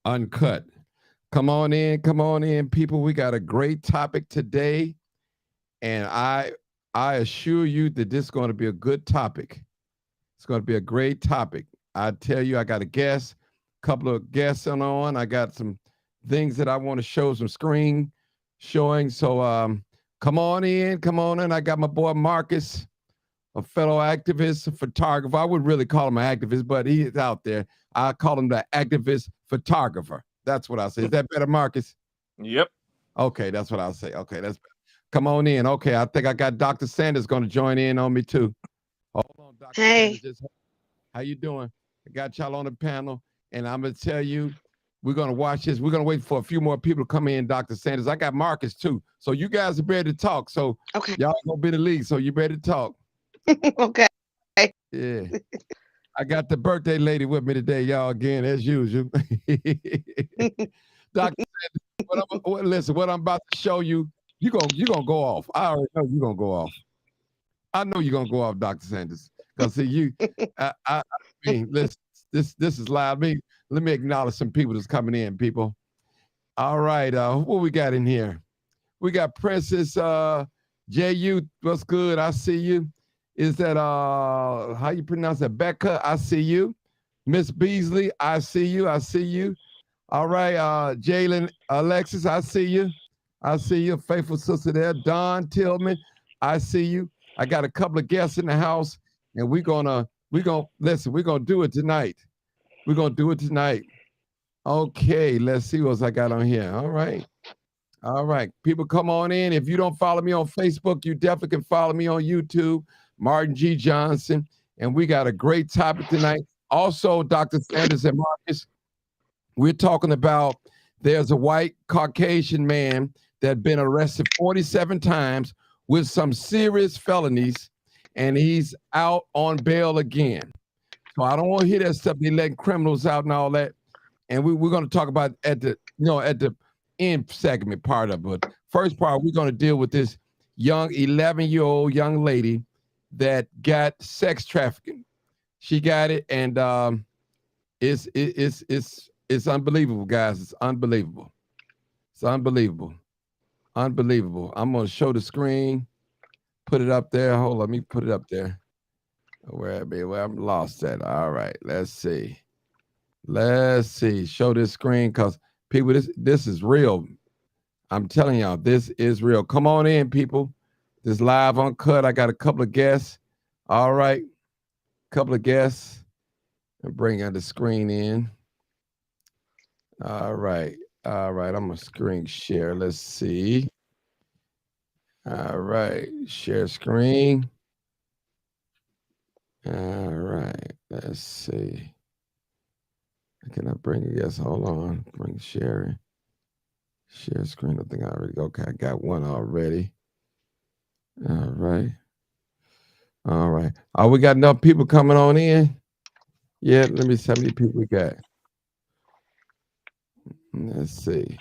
Uncut. Come on in, people. We got a great topic today, and I assure you that this is going to be a good topic. It's going to be a great topic. I tell you, I got a guest, couple of guests on. I got some things that I want to show, some screen showing. So come on in, come on in. I got my boy Marcus, a fellow activist, a photographer. I wouldn't really call him an activist, but he is out there. I call him the activist photographer. That's what I say. Is that better, Marcus? Yep. Okay, that's what I'll say. Okay, that's better. Come on in. Okay, I think I got Dr. Sanders going to join in on me too. Hold on, Dr. Sanders. Hey, How you doing? I got y'all on the panel, and I'm gonna tell you, we're gonna watch this. We're gonna wait for a few more people to come in, Dr. Sanders. I got Marcus too, so you guys are ready to talk. So okay, y'all gonna be in the league, so you ready to talk? okay. Yeah. I got the birthday lady with me today, y'all. Again, as usual. Dr. Sanders, listen, what I'm about to show you, you gonna go off. I already know you're gonna go off. I know you're gonna go off, Dr. Sanders. Because see, I mean, listen, this is live. Let me acknowledge some people that's coming in, people. All right, what we got in here? We got Princess JU. What's good? I see you. Is that how you pronounce that? Becca, I see you. Miss Beasley, I see you. I see you. All right, Jalen Alexis, I see you. I see you. Faithful sister there. Don Tillman, I see you. I got a couple of guests in the house, and we're gonna listen, we're gonna do it tonight. We're gonna do it tonight. Okay, let's see what I got on here. All right. All right. People come on in. If you don't follow me on Facebook, you definitely can follow me on YouTube, Martin G. Johnson. And we got a great topic tonight. Also, Dr. Sanders and Marcus, we're talking about there's a white Caucasian man that been arrested 47 times with some serious felonies, and he's out on bail again. So I don't want to hear that stuff. They letting criminals out and all that. And we're going to talk about at the end segment part of it. But first part, we're going to deal with this young 11-year-old young lady that got sex trafficking. She got it, and it's unbelievable, guys. It's unbelievable. It's unbelievable. Unbelievable. I'm going to show the screen, put it up there. Hold on, let me put it up there. Where I'm lost at. All right, let's see. Let's see. Show this screen, because people, this is real. I'm telling y'all, this is real. Come on in, people. This live uncut. I got a couple of guests. All right. Couple of guests. And bring the screen in. All right. All right. I'm going to screen share. Let's see. All right. Share screen. All right. Let's see. Can I bring it? Yes. Hold on. Bring sharing. Share screen. I think I already. Okay. I got one already. All right. All right. Oh, we got enough people coming on in? Yeah. Let me see how many people we got. Let's see.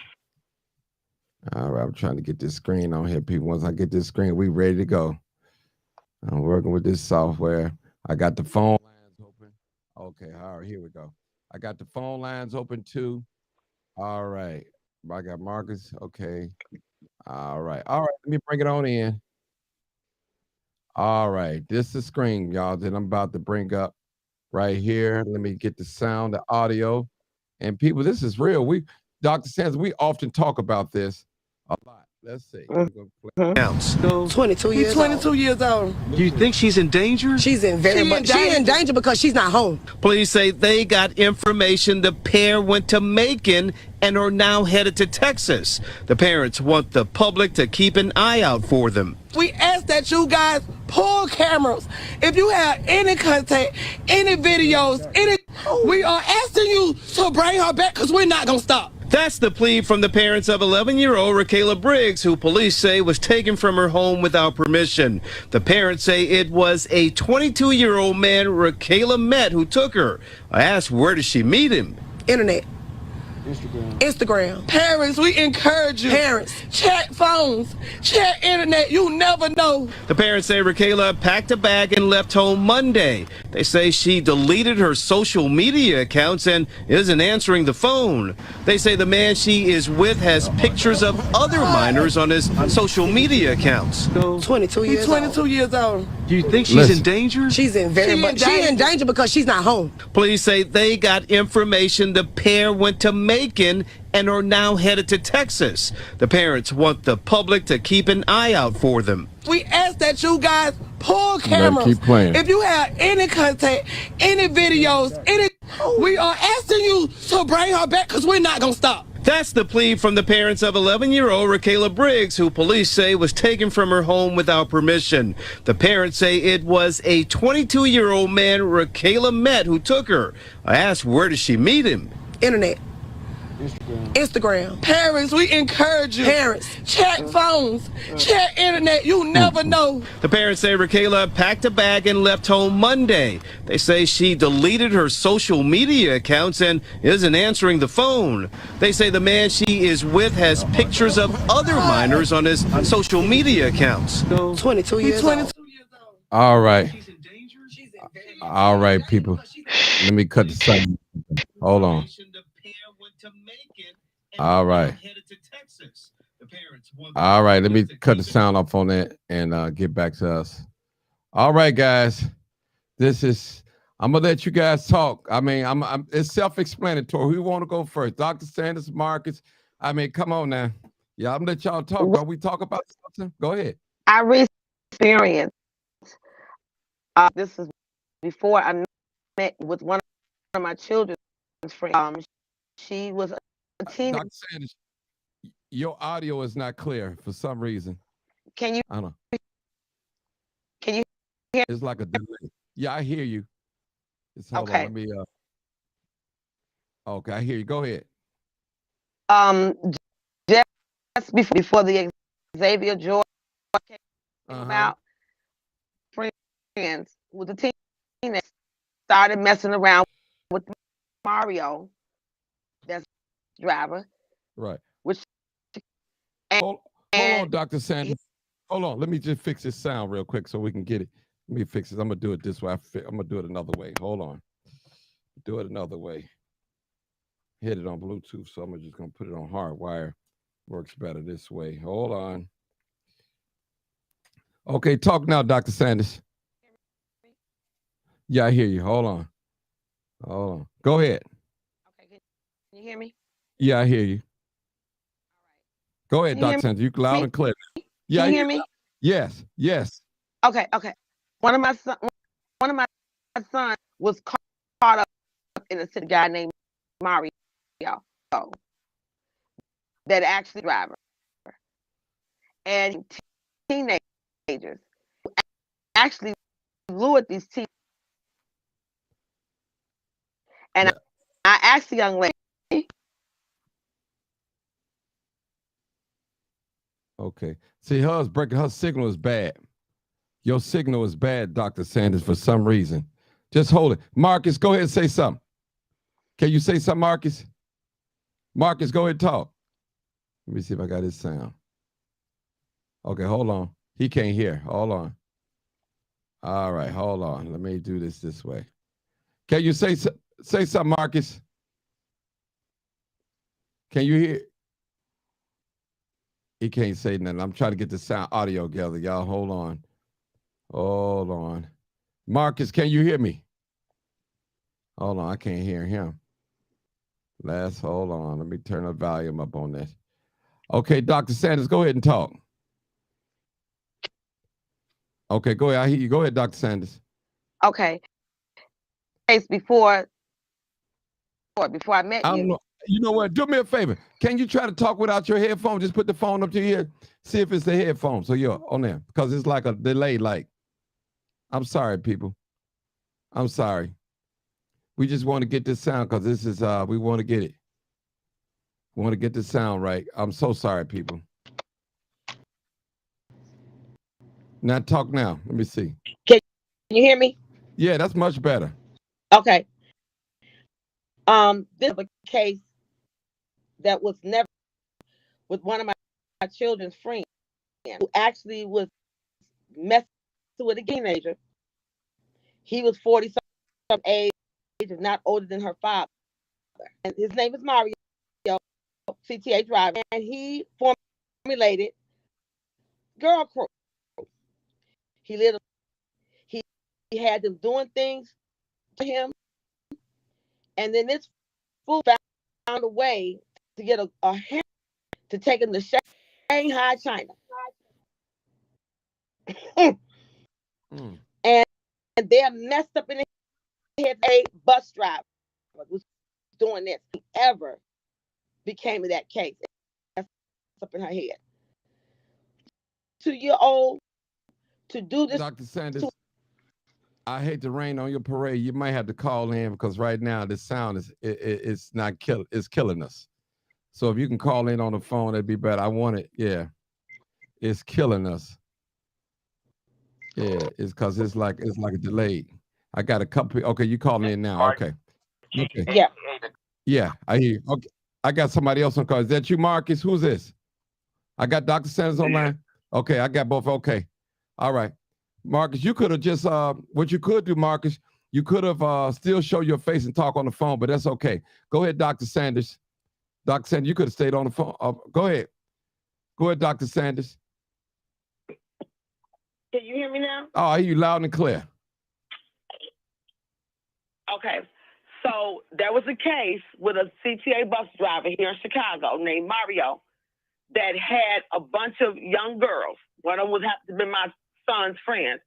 All right, I'm trying to get this screen on here, people. Once I get this screen, we ready to go. I'm working with this software. I got the phone lines open. Okay, all right, here we go. I got the phone lines open too. All right. I got Marcus. Okay. All right. All right, let me bring it on in. All right, this is the screen, y'all, that I'm about to bring up right here. Let me get the sound, the audio. And people, this is real. Dr. Sanders, we often talk about this a lot. Let's see. Mhm. 22 years 22 years old. Do you think she's in danger? She's in danger because she's not home. Police say they got information the pair went to Macon and are now headed to Texas. The parents want the public to keep an eye out for them. We ask that you guys pull cameras. If you have any contact, any videos, we are asking you to bring her back, because we're not going to stop. That's the plea from the parents of 11-year-old Raquela Briggs, who police say was taken from her home without permission. The parents say it was a 22-year-old man Raquela met who took her. I asked, where did she meet him? Internet. Instagram. Parents, we encourage you. Parents, check phones, check internet. You never know. The parents say Rakayla packed a bag and left home Monday. They say she deleted her social media accounts and isn't answering the phone. They say the man she is with has pictures of other minors on his social media accounts. 22 years He's 22 years old. Do you think she's in danger? She's in She's in danger because she's not home. Police say they got information the pair went to Macon and are now headed to Texas. The parents want the public to keep an eye out for them. We ask that you guys pull cameras. Keep playing. If you have any content, any videos, we are asking you to bring her back because we're not going to stop. That's the plea from the parents of 11-year-old Rakayla Briggs, who police say was taken from her home without permission. The parents say it was a 22-year-old man Rakayla met who took her. I asked, where did she meet him? Internet. Instagram. Parents, we encourage you. Parents, check phones, check internet. You never know. The parents say Rakayla packed a bag and left home Monday. They say she deleted her social media accounts and isn't answering the phone. They say the man she is with has pictures of other minors on his social media accounts. 22 years old. All right. All right, people. Let me cut the sound. Hold on. All right. All right. Let me cut the sound off on that and get back to us. All right, guys. I'm gonna let you guys talk. I mean, it's self-explanatory. Who want to go first? Dr. Sanders, Marcus. I mean, come on now. Yeah, I'm gonna let y'all talk. While we talk about something, go ahead. I experienced. This is before I met with one of my children's friends. She was a teenager. Dr. Sanders, your audio is not clear for some reason. Can you? I don't know. Can you hear? It's like a delay. Yeah, I hear you. Hold Okay. on, let me. Okay, I hear you. Go ahead. Just before the Xavier George came out, friends with the teenagers started messing around with Mario, that's driver. Right. Which hold on, Dr. Sanders. Hold on. Let me just fix this sound real quick so we can get it. Let me fix this. I'm gonna do it this way. I'm gonna do it another way. Hold on. Do it another way. Hit it on Bluetooth, so I'm just gonna put it on hardwire. Works better this way. Hold on. Okay, talk now, Dr. Sanders. Yeah, I hear you. Hold on. Hold on. Go ahead. Okay, can you hear me? Yeah, I hear you. Go ahead, Dr. Sanders. You loud and clear. Yeah, can you hear me? Yes, yes. Okay. One of my sons was caught up in a city guy named Mario, that actually driver, and teenagers actually lured these teens. And I asked the young lady. Okay. See, hers breaking. Her signal is bad. Your signal is bad, Dr. Sanders, for some reason. Just hold it. Marcus, go ahead and say something. Can you say something, Marcus? Marcus, go ahead and talk. Let me see if I got his sound. Okay, hold on. He can't hear. Hold on. All right, hold on. Let me do this way. Can you say something, Marcus? Can you hear? He can't say nothing. I'm trying to get the sound audio together. Y'all hold on. Hold on. Marcus, can you hear me? Hold on, I can't hear him. Hold on. Let me turn the volume up on this. Okay, Dr. Sanders, go ahead and talk. Okay, go ahead. I hear you. Go ahead, Dr. Sanders. Okay. Before I met you. You know what? Do me a favor. Can you try to talk without your headphone? Just put the phone up to your ear. See if it's the headphone. So you're on there. Because it's like a delay. I'm sorry, people. I'm sorry. We just want to get this sound because this is, we want to get it. We want to get the sound right. I'm so sorry, people. Now talk now. Let me see. Can you hear me? Yeah, that's much better. Okay. This is a case that was never with one of my children's friends who actually was messing with a teenager. He was 40 some age, if not older than her father. And his name is Mario, CTA driver, and he formulated girl crew. He lived. He had them doing things to him, and then this fool found a way to get a hand to take him to Shanghai, China. Mm. And they're messed up in the head. A bus driver was doing this. Ever became of that case. That's up in her head. 2-year-old to do this. Dr. Sanders, I hate to rain on your parade. You might have to call in because right now this sound is it's not it's killing us. So if you can call in on the phone, that'd be better. I want it. Yeah, it's killing us. Yeah, it's because it's like a delayed. I got a couple. Okay, you calling in now? Okay. Okay. Yeah. Yeah, I hear you. Okay, I got somebody else on call. Is that you, Marcus? Who's this? I got Dr. Sanders online. Okay, I got both. Okay, all right, Marcus. You could have just what you could do, Marcus. You could have still show your face and talk on the phone, but that's okay. Go ahead, Dr. Sanders. Dr. Sanders, you could have stayed on the phone. Go ahead. Go ahead, Dr. Sanders. Can you hear me now? Oh, I hear you loud and clear. Okay. So there was a case with a CTA bus driver here in Chicago named Mario that had a bunch of young girls. One of them would have to be my son's friend.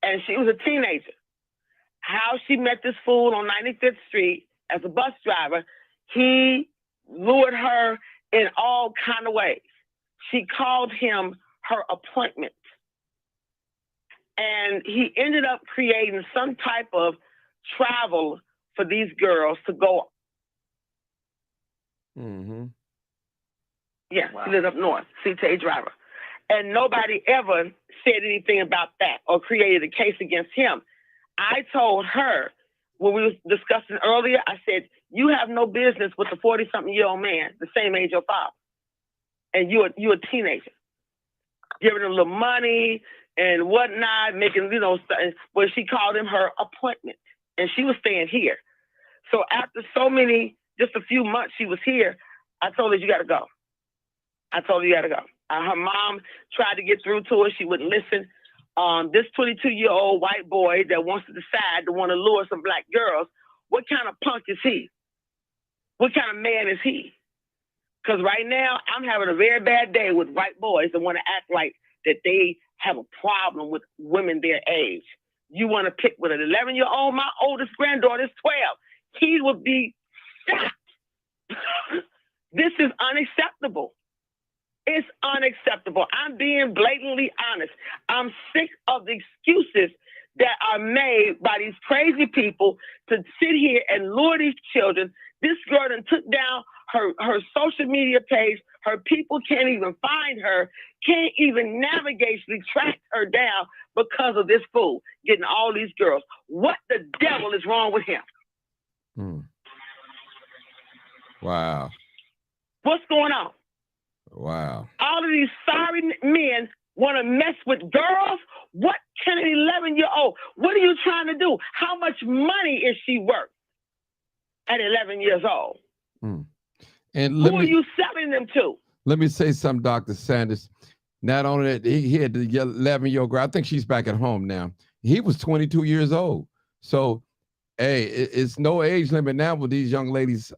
And she was a teenager. How she met this fool on 95th Street as a bus driver, he lured her in all kind of ways. She called him her appointment. And he ended up creating some type of travel for these girls to go. Mm-hmm. Yeah, wow. He lived up north, CTA driver. And nobody ever said anything about that or created a case against him. I told her when we was discussing earlier, I said, you have no business with a 40-something-year-old man, the same age your father. And you're a teenager. Giving him a little money and whatnot, making, where she called him her appointment. And she was staying here. So after just a few months she was here, I told her, you got to go. I told her, you got to go. Her mom tried to get through to her. She wouldn't listen. This 22-year-old white boy that wants to decide to want to lure some black girls, what kind of punk is he? What kind of man is he? Because right now, I'm having a very bad day with white boys that want to act like that they have a problem with women their age. You want to pick with an 11-year-old? My oldest granddaughter is 12. He would be shocked. This is unacceptable. It's unacceptable. I'm being blatantly honest. I'm sick of the excuses that are made by these crazy people to sit here and lure these children. This girl done took down her social media page. Her people can't even find her, can't even navigationally track her down because of this fool getting all these girls. What the devil is wrong with him? Hmm. Wow. What's going on? Wow. All of these sorry men want to mess with girls. What can an 11-year-old? What are you trying to do? How much money is she worth at 11 years old? Hmm. And who are you selling them to? Let me say something, Dr. Sanders. Not only that, he had the 11-year-old girl. I think she's back at home now. He was 22 years old. So, hey, it's no age limit now with these young ladies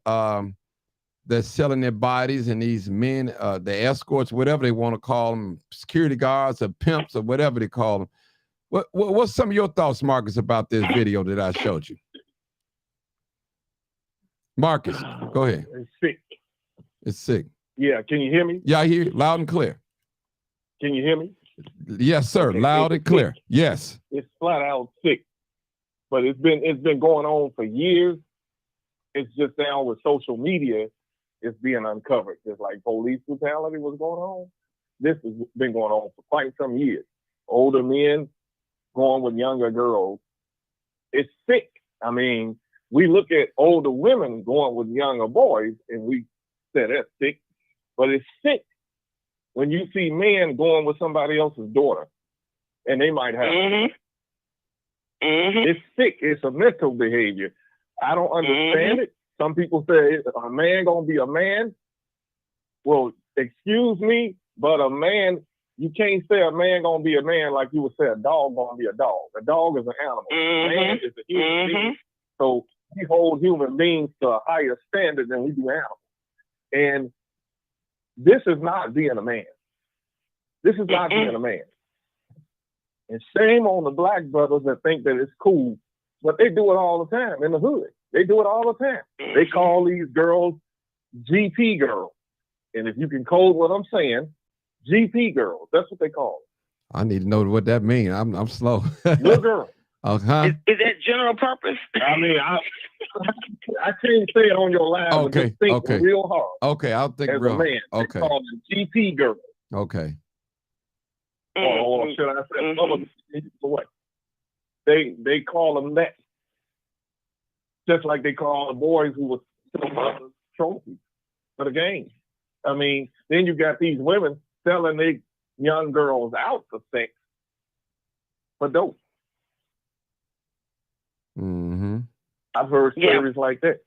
that's selling their bodies, and these men, the escorts, whatever they want to call them, security guards or pimps or whatever they call them. What's some of your thoughts, Marcus, about this video that I showed you? Marcus, go ahead. It's sick. It's sick. Yeah, can you hear me? Yeah, I hear you loud and clear. Can you hear me? Yes, sir. Okay, loud and clear. Sick. Yes. It's flat out sick. But it's been going on for years. It's just now with social media, it's being uncovered. Just like police brutality was going on. This has been going on for quite some years. Older men going with younger girls. It's sick. I mean, we look at older women going with younger boys, and we say that's sick, but it's sick when you see men going with somebody else's daughter, and they might have. It's sick. It's a mental behavior. I don't understand it. Some people say a man gonna be a man. Well, excuse me, but a man, you can't say a man gonna be a man like you would say a dog gonna be a dog. A dog is an animal. A man is a human being. So we hold human beings to a higher standard than we do animals. And this is not being a man. This is not being a man. And shame on the black brothers that think that it's cool, but they do it all the time in the hood. They do it all the time. They call these girls GP girls. And if you can code what I'm saying, GP girls, that's what they call it. I need to know what that means. I'm slow. Little girl. Is that general purpose? I mean, I can't say it on your live. Okay, just think real hard. Okay, I'll think as real a man. Okay. They call them GP girls. Okay. Or should I say what? They call them that. Just like they call the boys who were trophies for the game. I mean, then you got these women selling their young girls out for sex for dope. I've heard stories like that.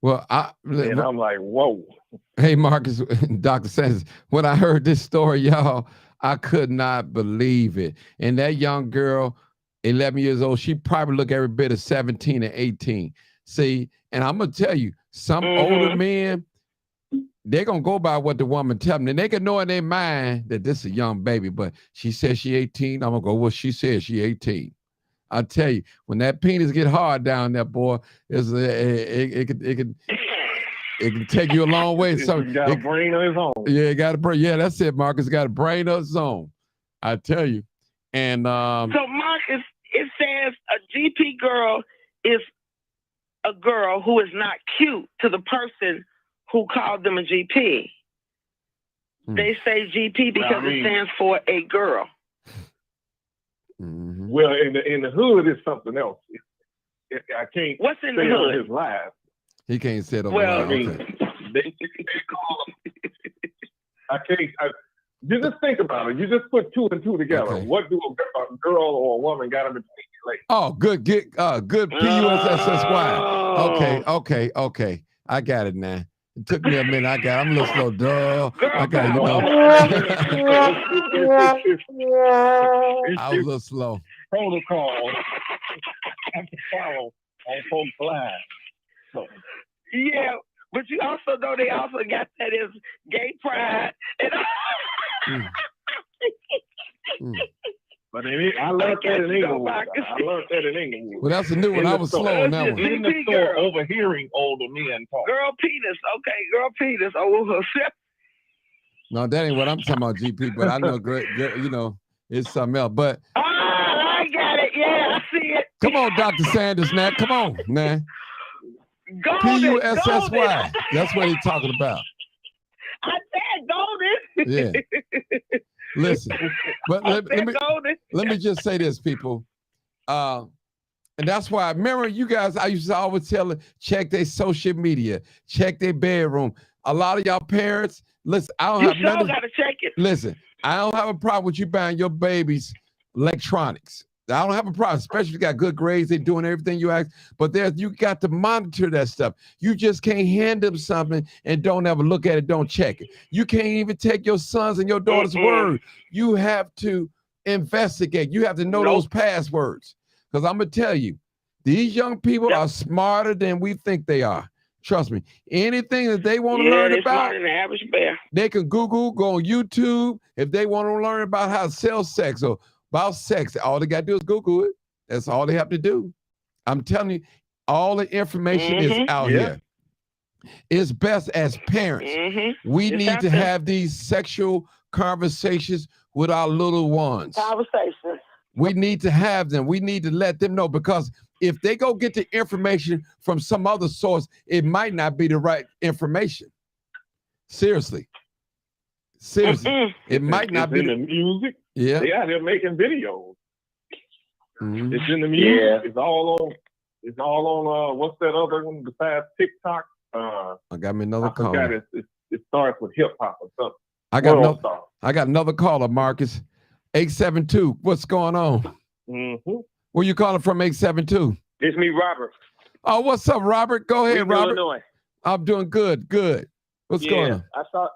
Well, and I'm like, whoa. Hey, Marcus, Dr. Sanders, when I heard this story, y'all, I could not believe it. And that young girl, 11 years old, she probably look every bit of 17 or 18. See, and I'm going to tell you, some older men, they're going to go by what the woman tell them. And they can know in their mind that this is a young baby, but she says she 18. I'm going to go, well, she says she 18. I tell you, when that penis get hard down there, boy, it can take you a long way. So it got a brain of its own. Yeah, it got a brain. Yeah, that's it, Marcus. Got a brain of its own. I tell you. And so Marcus, it says a GP girl is a girl who is not cute to the person who called them a GP. They say GP because it stands for a girl. Well, in the hood, it's something else. I can't. What's in say the hood? On his live. He can't say it on well, the I mean, they call him. I can't. You just think about it. You just put two and two together. Okay. What do a girl or a woman got in between your legs? Oh, good PUSSY. Okay. I got it now. It took me a minute. I'm a little slow. Duh. I got it. I was a little slow. Protocol. I have to follow on folks' lives. So. Yeah, but you also know they also got that as gay pride. But I learned that in England. Well, that's a new one. I was slow on that one. In the store, overhearing older men talk. Girl penis. Okay, girl penis. Oh, no, that ain't what I'm talking about, GP. But I know, you know, it's something else. But I got it. Yeah, I see it. Come on, Dr. Sanders, now. Come on, man. PUSSY. That's what he's talking about. I said golden. Yeah. Listen, but let me just say this, people. And that's why, remember, you guys, I used to always tell them, check their social media, check their bedroom. A lot of y'all parents, listen, I don't have nothing. You gotta check it. Listen, I don't have a problem with you buying your babies electronics. I don't have a problem, especially if you got good grades, they're doing everything you ask, but you got to monitor that stuff. You just can't hand them something and don't ever look at it, don't check it. You can't even take your sons and your daughter's word. You have to investigate. You have to know those passwords. Because I'm going to tell you, these young people are smarter than we think they are. Trust me. Anything that they want to learn about, than the average bear. They can Google, go on YouTube. If they want to learn about how to sell sex or about sex, all they got to do is Google it. That's all they have to do. I'm telling you, all the information is out here. It's best as parents. We need to have these sexual conversations with our little ones. We need to have them. We need to let them know, because if they go get the information from some other source, it might not be the right information. Seriously. It might not be in the music. Yeah, they out here making videos. It's in the music. It's all on. What's that other one besides TikTok? I got me another I forgot caller. it starts with hip hop or something. I got another caller, Marcus. 872. What's going on? Mm-hmm. Where you calling from, 872? It's me, Robert. Oh, what's up, Robert? Go ahead, Robert. Illinois. I'm doing good. What's going on? I saw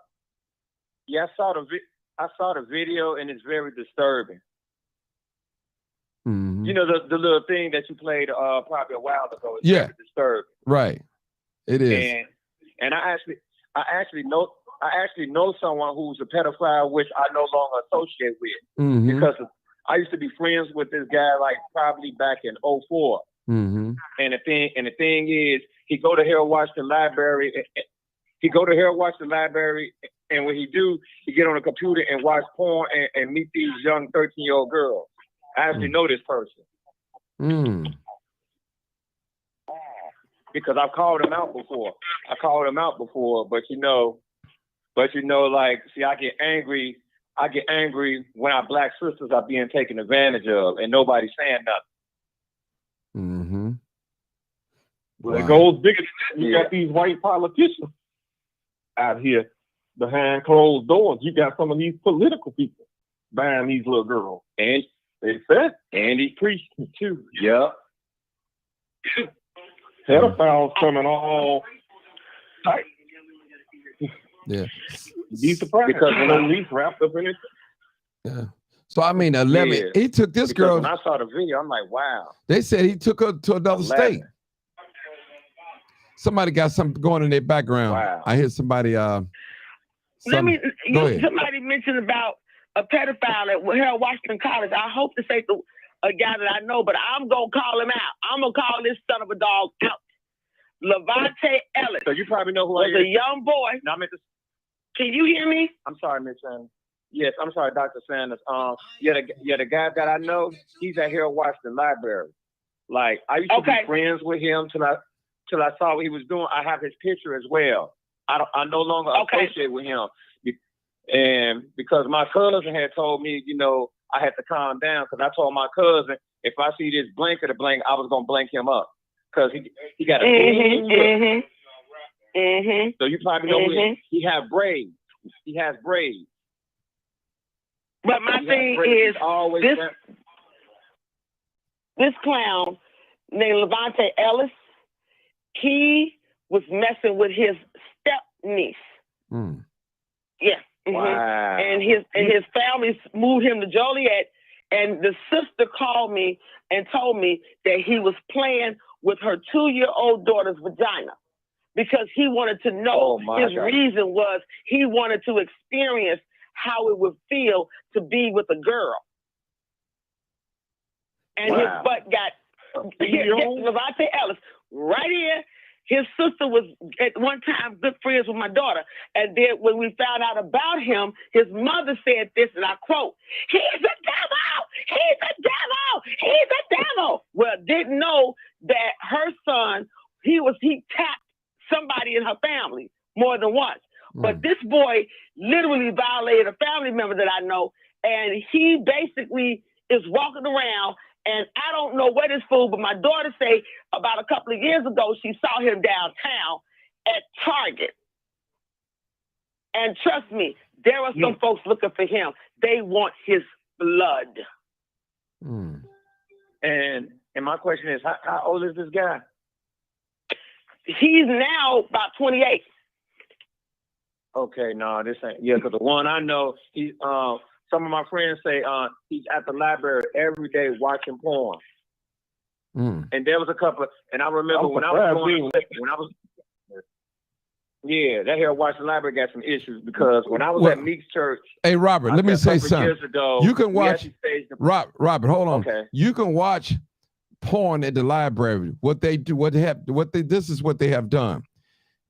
the video, and it's very disturbing. Mm-hmm. You know the little thing that you played probably a while ago. It's very disturbing. Right. It is. And I actually know someone who's a pedophile, which I no longer associate with, Mm-hmm. because I used to be friends with this guy like probably back in 2004. Mm-hmm. And the thing is, he go to Harold Washington Library. And when he do, he get on a computer and watch porn and meet these young 13-year-old girls. I actually know this person. Mm. Because I've called him out before. But you know, like, see, I get angry when our black sisters are being taken advantage of and nobody's saying nothing. Mm-hmm. Well, it goes bigger than that. You got these white politicians out here behind closed doors. You got some of these political people buying these little girls. And they said, and he preached too. Yeah. Pedophiles coming all tight. Yeah. Be surprised because the police wrapped up in it. Yeah. So I mean, 11. He took this girl. When I saw the video, I'm like, wow. They said he took her to another 11. state. Somebody got something going in their background. Wow. I hear somebody. Somebody mentioned about a pedophile at Harold Washington College. I hope to say to a guy that I know, but I'm gonna call him out. I'm gonna call this son of a dog out. Levante Ellis. So you probably know who was a young boy. No, I meant to. Can you hear me? I'm sorry, Miss Sanders. Yes, I'm sorry, Dr. Sanders. The guy that I know, he's at Harold Washington Library. Like, I used to be friends with him till I saw what he was doing. I have his picture as well. I no longer associate with him. And because my cousin had told me, you know, I had to calm down, because I told my cousin, if I see this blank or the blank, I was going to blank him up. Because he got a So you probably know he has braids. He has braids. But my thing is, this clown named Levante Ellis, he was messing with his step niece. Mm. Yeah. Mm-hmm. Wow. And his family moved him to Joliet, and the sister called me and told me that he was playing with her 2-year-old daughter's vagina, because he wanted to know. His reason was he wanted to experience how it would feel to be with a girl. And his butt got Levante Ellis right here. His sister was at one time good friends with my daughter. And then when we found out about him, his mother said this, and I quote, "He's a devil! He's a devil! He's a devil!" Well, didn't know that her son, he tapped somebody in her family more than once. But this boy literally violated a family member that I know, and he basically is walking around. And I don't know what it's for, but my daughter say about a couple of years ago, she saw him downtown at Target. And trust me, there are some folks looking for him. They want his blood. Mm. And my question is, how old is this guy? He's now about 28. Okay, no, this ain't. Yeah, because the one I know, he's some of my friends say he's at the library every day watching porn. Mm. And there was a couple, and I remember when I was that Harold Washington Library got some issues, because when I was at Meek's church. Hey, Robert, let me say something. Years ago, you can watch. Robert, hold on. Okay. You can watch porn at the library. What they do, this is what they have done.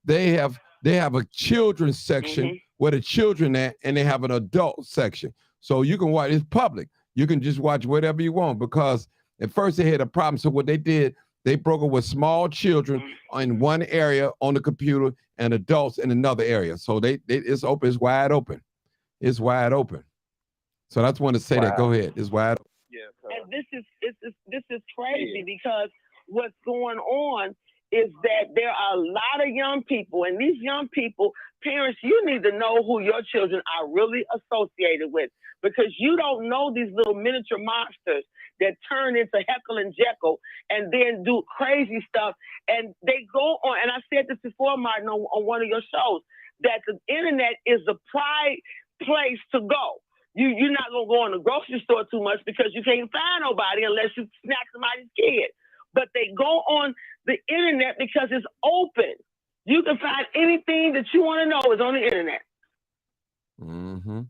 They have a children's section where the children at, and they have an adult section. So you can watch, it's public. You can just watch whatever you want, because at first they had a problem. So what they did, they broke it with small children in one area on the computer and adults in another area. So it's open, it's wide open. It's wide open. So I just want to say that. Go ahead. It's wide open. Yeah. And this is crazy, because what's going on is that there are a lot of young people, and these young people, parents, you need to know who your children are really associated with, because you don't know these little miniature monsters that turn into Heckle and Jekyll and then do crazy stuff. And they go on, and I said this before, Martin, on one of your shows, that the internet is the pride place to go. You're not going to go in the grocery store too much because you can't find nobody unless you snatch somebody's kid. But they go on the internet because it's open. You can find anything that you want to know is on the internet. Mm-hmm.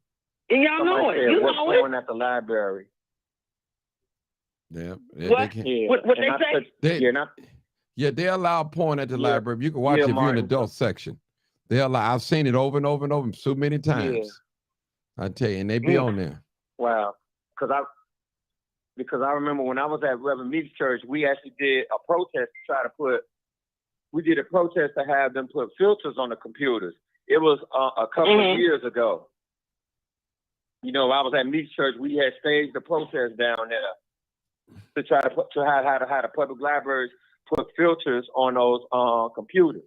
And y'all know it. You know it. Going at the library. Yeah. What? They can, What they say? they allow porn at the library. You can watch it if you're in the adult section. They allow. I've seen it over and over and over so many times. I tell you, and they be on there. Wow. Because I remember when I was at Reverend Meeks Church, we actually did a protest to have them put filters on the computers. It was a couple of years ago. You know, I was at Meeks Church. We had staged a protest down there to try to have the public libraries put filters on those computers.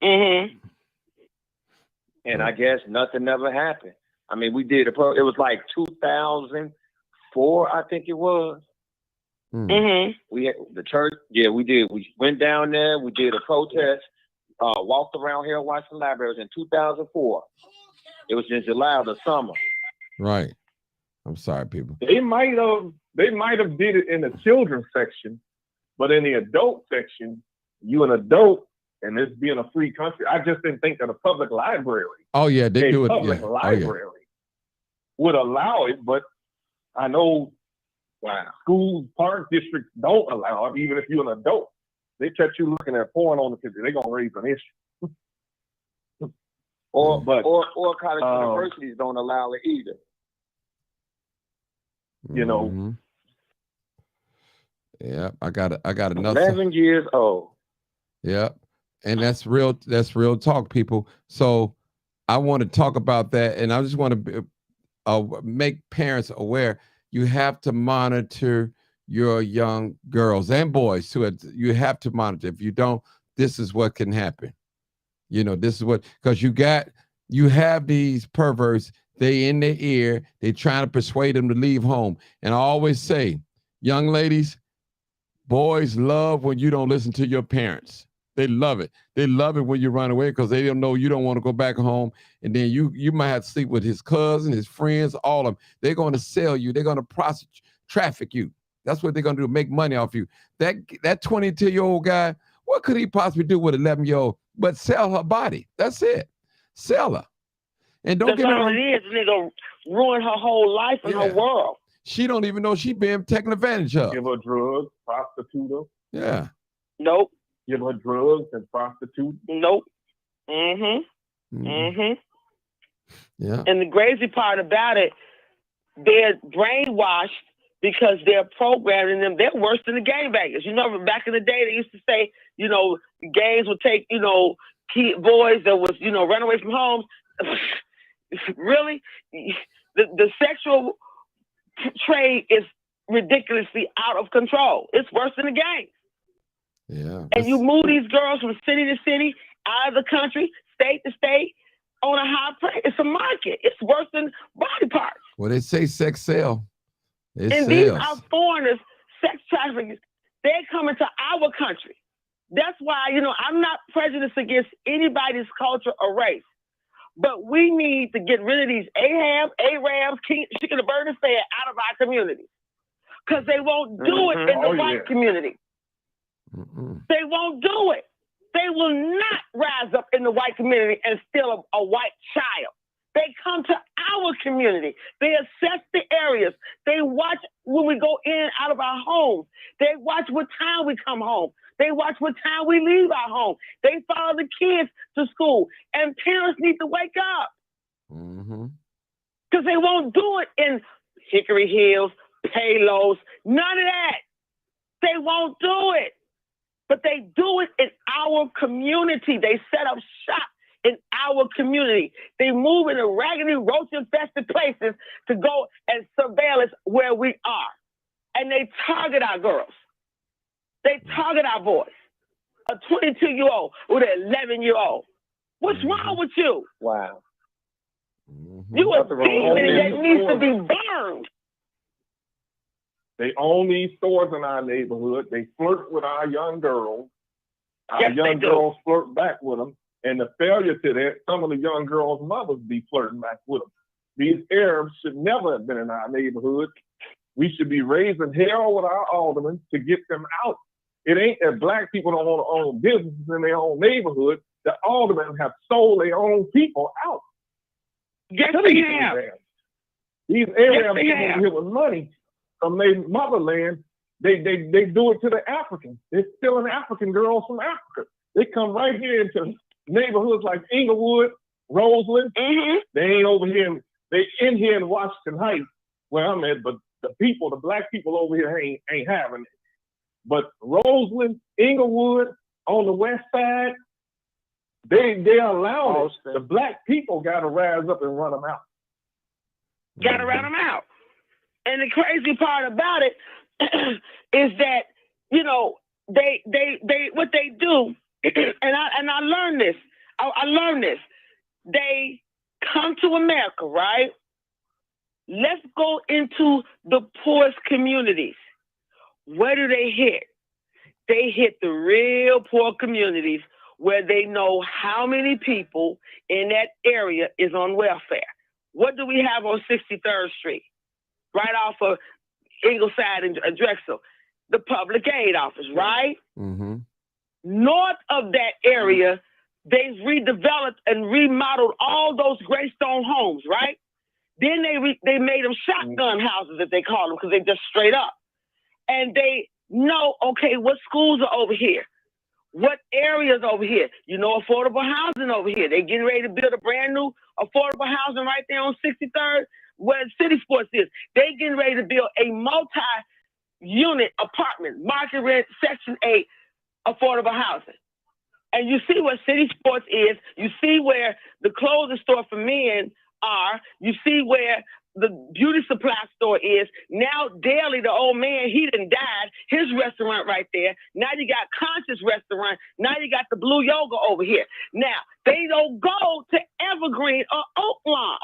Mm-hmm. And I guess nothing ever happened. I mean, we did it was like 2004, I think it was. Mm-hmm. We had the church, we did. We went down there, we did a protest, walked around here watching libraries in 2004. It was in July of the summer. Right. I'm sorry, people. They might have did it in the children's section, but in the adult section, you an adult, and this being a free country, I just didn't think that a public library. Oh yeah, they do it. Public library would allow it, but I know schools, park districts don't allow it, even if you're an adult. They catch you looking at porn on the computer, they're gonna raise an issue. or college universities don't allow it either. You know. Yeah, I got another 11 years old. Yeah. And that's real talk, people. So I want to talk about that, and I just want to make parents aware. You have to monitor your young girls and boys too. You have to monitor. If you don't, this is what can happen. You know, this is what, because you have these perverts, they in their ear, they trying to persuade them to leave home. And I always say, young ladies, boys love when you don't listen to your parents. They love it. They love it when you run away because they don't know you don't want to go back home. And then you might have to sleep with his cousin, his friends, all of them. They're going to sell you. They're going to traffic you. That's what they're going to do, make money off you. That 22-year-old guy, what could he possibly do with 11-year-old but sell her body? That's it. Sell her. And don't get me wrong. That's all it is. And they're going to ruin her whole life and her world. She don't even know she being taken advantage of. Give her drugs, prostitute her. Yeah. Nope. Give her drugs and prostitute. Nope. Mm-hmm. Mm-hmm. Yeah. And the crazy part about it, they're brainwashed because they're programming them. They're worse than the gangbangers. You know, back in the day, they used to say, you know, gangs would take, you know, boys that was, you know, run away from home. Really? The sexual trade is ridiculously out of control. It's worse than the gangs. Yeah. And you move these girls from city to city, out of the country, state to state, on a high price. It's a market. It's worse than body parts. Well, they say sex sell. These are foreigners, sex traffickers. They're coming to our country. That's why, you know, I'm not prejudiced against anybody's culture or race. But we need to get rid of these Arabs, chicken the bird and fed out of our community. Because they won't do it in the white community. They won't do it. They will not rise up in the white community and steal a white child. They come to our community. They assess the areas. They watch when we go in and out of our homes. They watch what time we come home. They watch what time we leave our home. They follow the kids to school. And parents need to wake up. Because they won't do it in Hickory Hills, Palos, none of that. They won't do it. But they do it in our community. They set up shop in our community. They move into raggedy, roach-infested places to go and surveil us where we are. And they target our girls. They target our boys. a 22-year-old with an 11-year-old. What's wrong with you? Wow. You a demon that needs to be burned. They own these stores in our neighborhood. They flirt with our young girls. Our Yes, young girls flirt back with them. And the failure to that, some of the young girls' mothers be flirting back with them. These Arabs should never have been in our neighborhood. We should be raising hell with our aldermen to get them out. It ain't that black people don't want to own businesses in their own neighborhood. The aldermen have sold their own people out. Yes, they have. These Arabs come over here with money from their motherland. They do it to the Africans. They're stealing African girls from Africa. They come right here into neighborhoods like Inglewood, Roseland. They ain't over here. They in here in Washington Heights, where I'm at, but the black people over here ain't having it. But Roseland, Inglewood, on the west side, they allow it. The black people got to rise up and run them out. Got to run them out. And the crazy part about it is that, you know, they what they do, and I learned this. I learned this. They come to America, right? Let's go into the poorest communities. Where do they hit? They hit the real poor communities where they know how many people in that area is on welfare. What do we have on 63rd Street? Right off of Ingleside and Drexel. The public aid office, right? North of that area, they've redeveloped and remodeled all those Greystone homes, right? Then they made them shotgun houses, as they call them, because they just straight up. And they know, okay, what schools are over here? What areas over here? You know, affordable housing over here. They're getting ready to build a brand new affordable housing right there on 63rd, where City Sports is. They're getting ready to build a multi-unit apartment, market rent, Section 8 affordable housing. And you see where City Sports is. You see where the clothing store for men are. You see where the beauty supply store is. Now, Daly, the old man, he done died. His restaurant right there. Now you got Conscious Restaurant. Now you got the Blue Yoga over here. Now, they don't go to Evergreen or Oaklawn.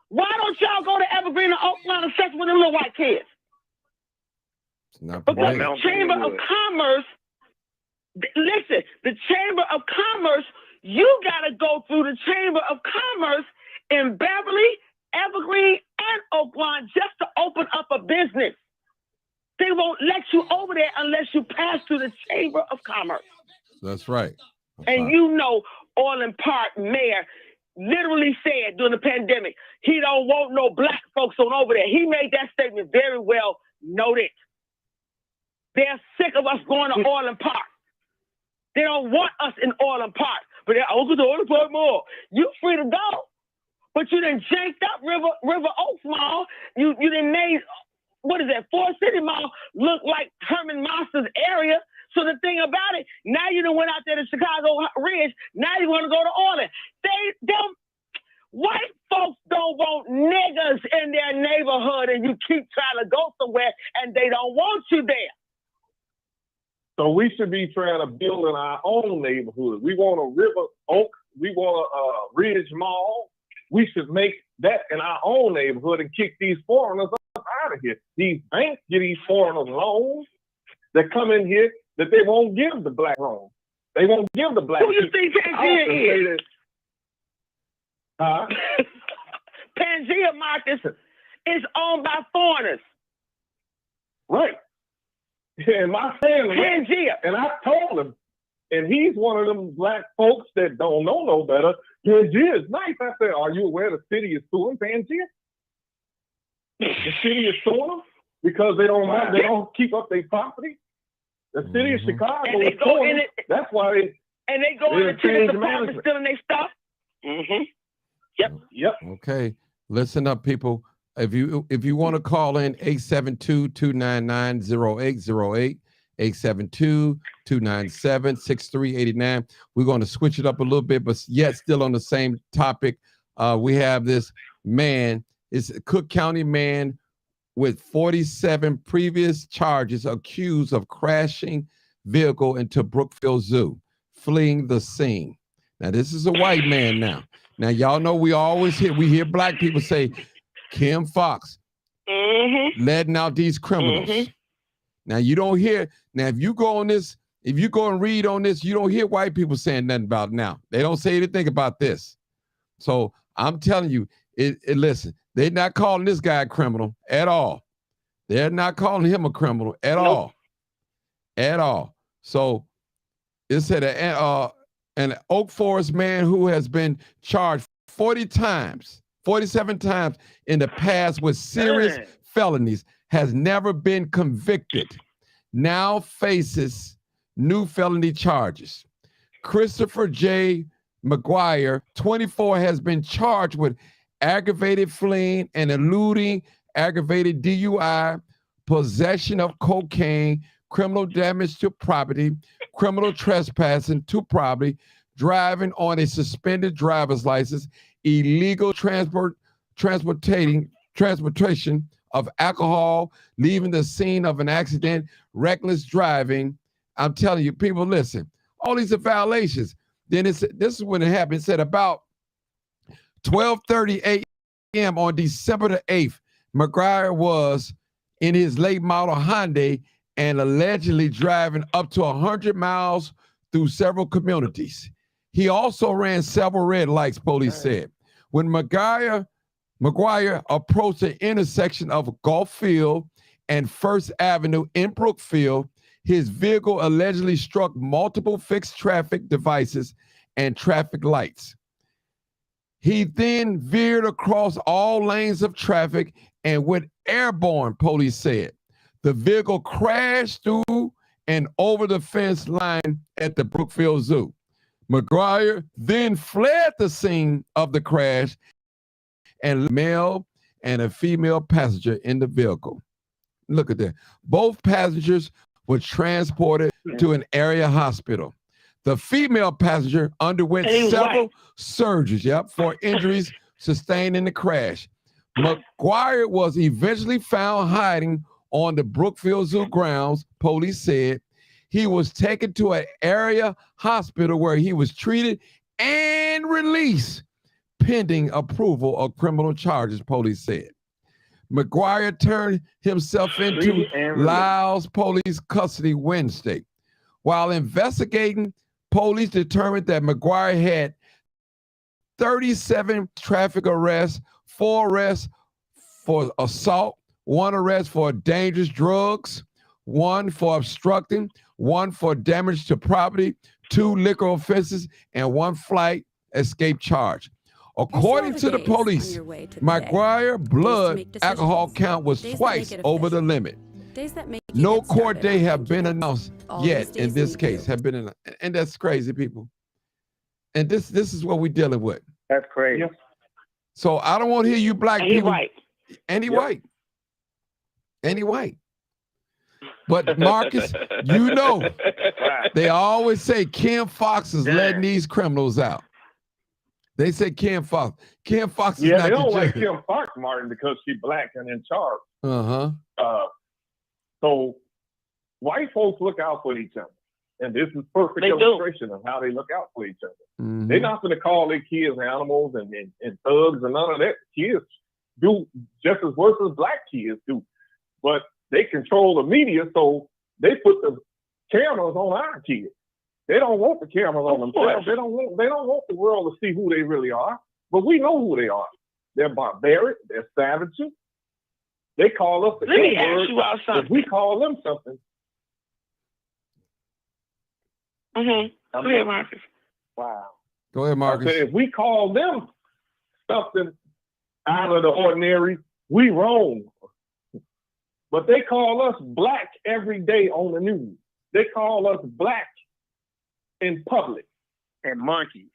Why don't y'all go to Evergreen or Oaklawn and sex with them little white kids? Not because the Chamber of Commerce, listen, the Chamber of Commerce, you got to go through the Chamber of Commerce in Beverly, Evergreen, and Oaklawn just to open up a business. They won't let you over there unless you pass through the Chamber of Commerce. That's right. And you know, Orland Park mayor literally said during the pandemic, he don't want no black folks on over there. He made that statement very well noted. They're sick of us going to Orland Park. They don't want us in Orland Park, but they're go to Orland Park Mall. You free to go. But you done janked up River Oaks Mall. You done made, what is that, Ford City Mall look like Herman Monster's area. So the thing about it, now you done went out there to Chicago Ridge, now you want to go to Orland. White folks don't want niggas in their neighborhood, and you keep trying to go somewhere and they don't want you there. So we should be trying to build in our own neighborhood. We want a River Oaks, we want a Ridge Mall. We should make that in our own neighborhood and kick these foreigners up out of here. These banks get these foreigners loans that come in here that they won't give the black loans. They won't give the black. Who you think Pangea is? Pangea Marcus is owned by foreigners. Right. And my family, Pangea. And I told him, and he's one of them black folks that don't know no better. Pangea is nice. I said, are you aware the city is suing Pangea? The city is suing them because they don't keep up their property. The city of Chicago is suing them. That's why they go in the tenant department stealing their stuff. Yep. Okay. Listen up, people. If you want to call in 872-299-0808, 872-297-6389. We're going to switch it up a little bit, but yet still on the same topic. We have this man, it's a Cook County man with 47 previous charges accused of crashing vehicle into Brookfield Zoo, fleeing the scene. Now, this is a white man now. Now, y'all know we hear black people say, Kim Foxx letting out these criminals. Now, you don't hear, now, if you go and read on this, you don't hear white people saying nothing about it now. They don't say anything about this. So I'm telling you, listen, they're not calling this guy a criminal at all. They're not calling him a criminal at all. At all. So it said an Oak Forest man who has been charged 47 times in the past with serious felonies has never been convicted. Now faces new felony charges. Christopher J. McGuire, 24, has been charged with aggravated fleeing and eluding, aggravated DUI, possession of cocaine, criminal damage to property, criminal trespassing to property, driving on a suspended driver's license, illegal transportation of alcohol, leaving the scene of an accident, reckless driving. I'm telling you, people, listen, all these are violations. Then this is when it happened. It said about 12:30 a.m. on December the 8th, McGuire was in his late model Hyundai and allegedly driving up to 100 miles through several communities. He also ran several red lights, police said. When McGuire approached the intersection of Gulf Field and First Avenue in Brookfield, his vehicle allegedly struck multiple fixed traffic devices and traffic lights. He then veered across all lanes of traffic and went airborne, police said. The vehicle crashed through and over the fence line at the Brookfield Zoo. McGuire then fled the scene of the crash and a male and a female passenger in the vehicle. Look at that. Both passengers were transported to an area hospital. The female passenger underwent several surgeries, for injuries sustained in the crash. McGuire was eventually found hiding on the Brookfield Zoo grounds, police said. He was taken to an area hospital where he was treated and released pending approval of criminal charges, police said. McGuire turned himself into Laos police custody Wednesday. While investigating, police determined that McGuire had 37 traffic arrests, 4 arrests for assault, 1 arrest for dangerous drugs, 1 for obstructing, 1 for damage to property, 2 liquor offenses, and 1 flight escape charge. According to the police, McGuire's blood alcohol count was twice over the limit. No court date have been announced yet in this case. And that's crazy, people. And this is what we're dealing with. That's crazy. So I don't want to hear you black people. White. And he white. And he white. But Marcus, you know, they always say Kim Foxx is letting these criminals out. They say Kim Foxx. Kim Foxx is not they don't the like judge. Kim Foxx, Martin, because she's black and in charge. Uh-huh. So white folks look out for each other. And this is perfect illustration of how they look out for each other. Mm-hmm. They're not going to call their kids animals and thugs and none of that. Kids do just as worse as black kids do. But they control the media, so they put the cameras on our kids. They don't want the cameras on themselves. They don't want the world to see who they really are. But we know who they are. They're barbaric. They're savages. They call us the Let me ask you all something. If we call them something. Mm-hmm. Go ahead, Marcus. Wow. Go ahead, Marcus. If we call them something out of the ordinary, we wrong. But they call us black every day on the news. They call us black in public and monkeys.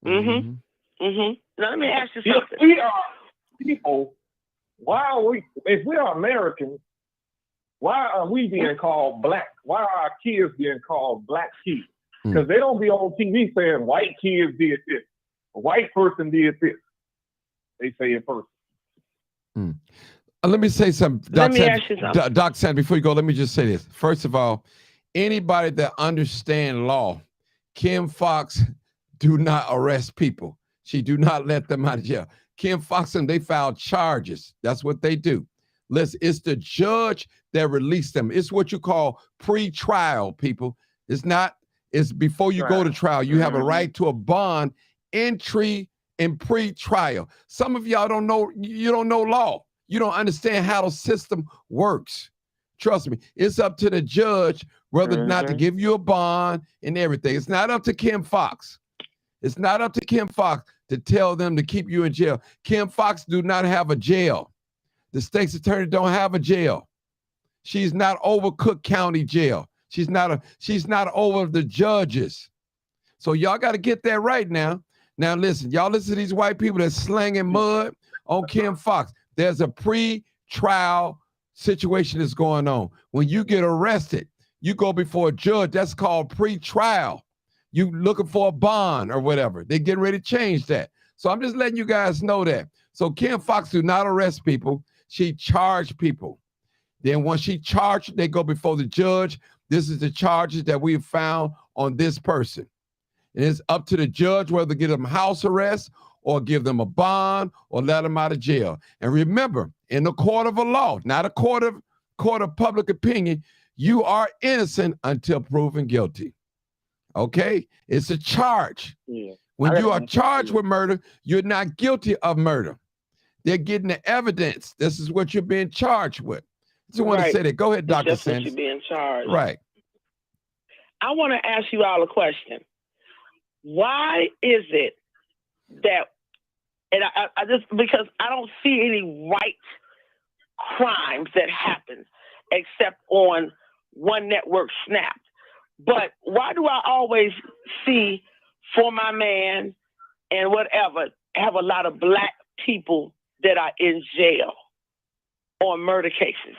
Mm-hmm. Mm-hmm. Now, let me ask you something. If we are people, if we are Americans, why are we being called black? Why are our kids being called black kids? Because they don't be on TV saying white kids did this, a white person did this. They say it first. Let me say something. Let me ask you something. Doc Sanders, before you go, let me just say this. First of all, anybody that understands law, Kim Fox do not arrest people. She do not let them out of jail. Kim Fox and they filed charges. That's what they do. Listen, it's the judge that released them. It's what you call pre-trial, people. It's not, it's before you go to trial. You have a right to a bond entry and pre-trial. Some of y'all don't know, you don't know law. You don't understand how the system works. Trust me, it's up to the judge whether or not to give you a bond and everything. It's not up to Kim Fox. It's not up to Kim Fox to tell them to keep you in jail. Kim Fox do not have a jail. The state's attorney don't have a jail. She's not over Cook County Jail. She's not over the judges. So y'all got to get that right now. Now listen, y'all listen to these white people that's slanging mud on Kim Fox. There's a pre-trial situation that's going on. When you get arrested, you go before a judge. That's called pre-trial. You looking for a bond or whatever. They're getting ready to change that. So I'm just letting you guys know that. So Kim Fox do not arrest people. She charged people. Then once she charged, they go before the judge. This is the charges that we found on this person. And it's up to the judge whether to give them house arrest or give them a bond or let them out of jail. And remember, in the court of a law, not a court of public opinion, you are innocent until proven guilty. Okay? It's a charge. Yeah. When you are charged with murder, you're not guilty of murder. They're getting the evidence. This is what you're being charged with. I just want to say that. Go ahead, Dr. Sanders. You're being charged. Right. I want to ask you all a question. Why is it that, and I just, because I don't see any white crimes that happen except on one network, Snap. But why do I always see For My Man and whatever have a lot of black people that are in jail on murder cases?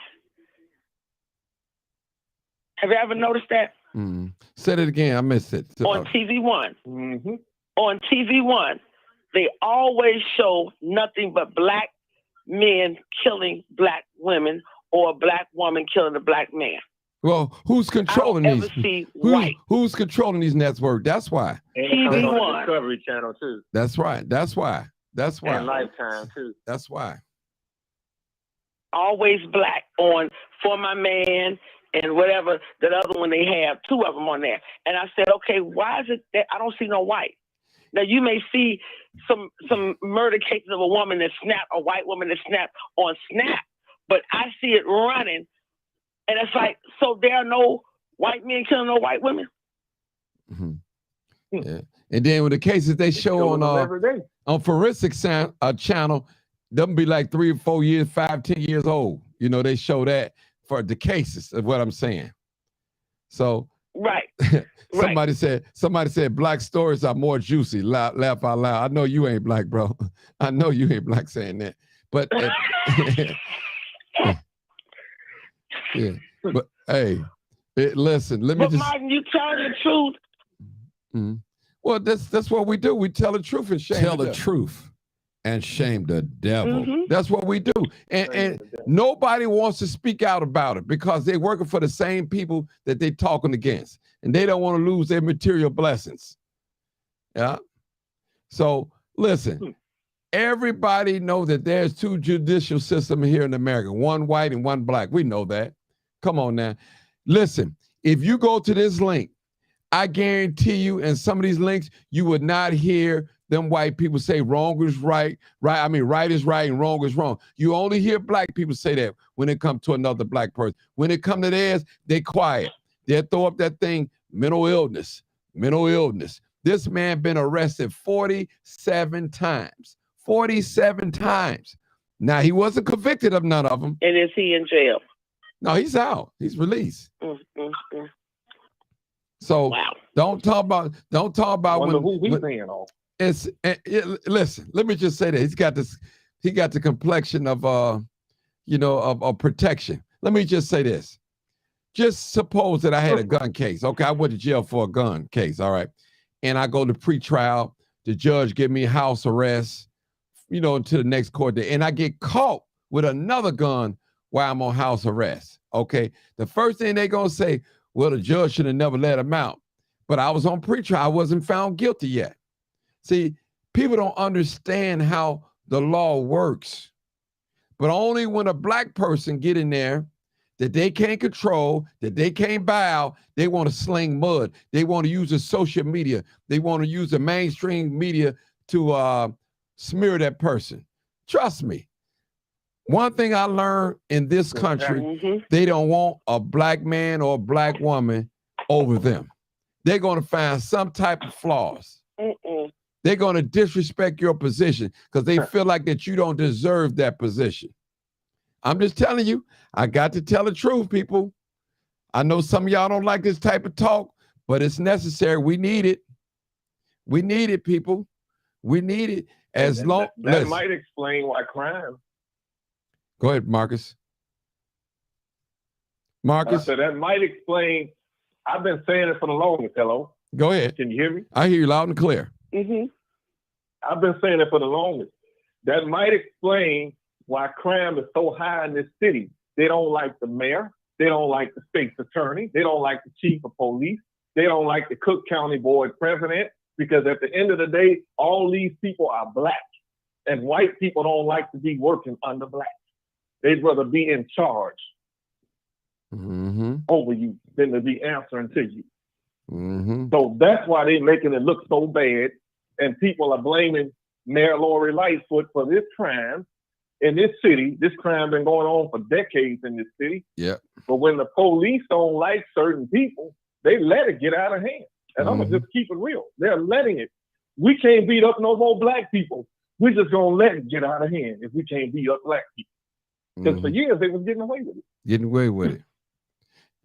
Have you ever noticed that? Mm. Said it again. I missed it. On TV One. Mm-hmm. On TV One, they always show nothing but black men killing black women or a black woman killing a black man. Well, who's controlling these? Who's controlling these networks? That's why. TV One. Discovery Channel too. That's right. That's why. That's why. And Lifetime too. That's why. Always black on For My Man and whatever that other one they have, two of them on there. And I said, okay, why is it that I don't see no white? Now you may see some murder cases of a woman that snapped, a white woman that snapped on Snap, but I see it running, and it's like, so there are no white men killing no white women. Mm-hmm. Yeah. And then with the cases they show on Forensic channel, they'll be like 3 or 4 years, 5, 10 years old. You know, they show that for the cases of what I'm saying. So right. somebody said black stories are more juicy. Laugh out loud. I know you ain't black, bro. I know you ain't black saying that. But yeah. But hey, listen, let me just. But Martin, you tell the truth. Mm-hmm. Well, that's what we do. We tell the truth and shame the truth and shame the devil. Mm-hmm. That's what we do. And nobody wants to speak out about it because they're working for the same people that they're talking against. And they don't want to lose their material blessings. Yeah. So listen, everybody know that there's 2 judicial systems here in America, one white and one black. We know that. Come on now. Listen, if you go to this link, I guarantee you, in some of these links, you would not hear them white people say wrong is right. Right is right and wrong is wrong. You only hear black people say that when it comes to another black person. When it comes to theirs, they quiet. They'll throw up that thing, mental illness. This man been arrested 47 times. 47 times. Now, he wasn't convicted of none of them. And is he in jail? No, he's out. He's released. So wow. Don't talk about who he's paying off. Listen, let me just say that he got the complexion of of protection. Let me just say this. Just suppose that I had a gun case. Okay, I went to jail for a gun case, all right. And I go to pretrial, the judge give me house arrest, to the next court day, and I get caught with another gun while I'm on house arrest. Okay. The first thing they're going to say, well, the judge should have never let him out. But I was on pretrial. I wasn't found guilty yet. See, people don't understand how the law works. But only when a black person get in there that they can't control, that they can't buy out, they want to sling mud. They want to use the social media. They want to use the mainstream media to smear that person. Trust me. One thing I learned in this country, they don't want a black man or a black woman over them. They're going to find some type of flaws. They're going to disrespect your position because they feel like that you don't deserve that position. I'm just telling you, I got to tell the truth, people. I know some of y'all don't like this type of talk, but it's necessary. We need it. We need it, people. We need it. As long that might explain why crime. Go ahead, Marcus. Marcus. So that might explain. I've been saying it for the longest. Hello. Go ahead. Can you hear me? I hear you loud and clear. I've been saying it for the longest. That might explain why crime is so high in this city. They don't like the mayor. They don't like the state's attorney. They don't like the chief of police. They don't like the Cook County board president, because at the end of the day, all these people are black, and white people don't like to be working under black. They'd rather be in charge over you than to be answering to you. So that's why they're making it look so bad, and people are blaming Mayor Lori Lightfoot for this crime in this city. This crime been going on for decades in this city. Yeah. But when the police don't like certain people, they let it get out of hand. And I'm gonna just keep it real. They're letting it. We can't beat up no more black people. We're just gonna let it get out of hand if we can't beat up black people. Because for years they was getting away with it. Getting away with it.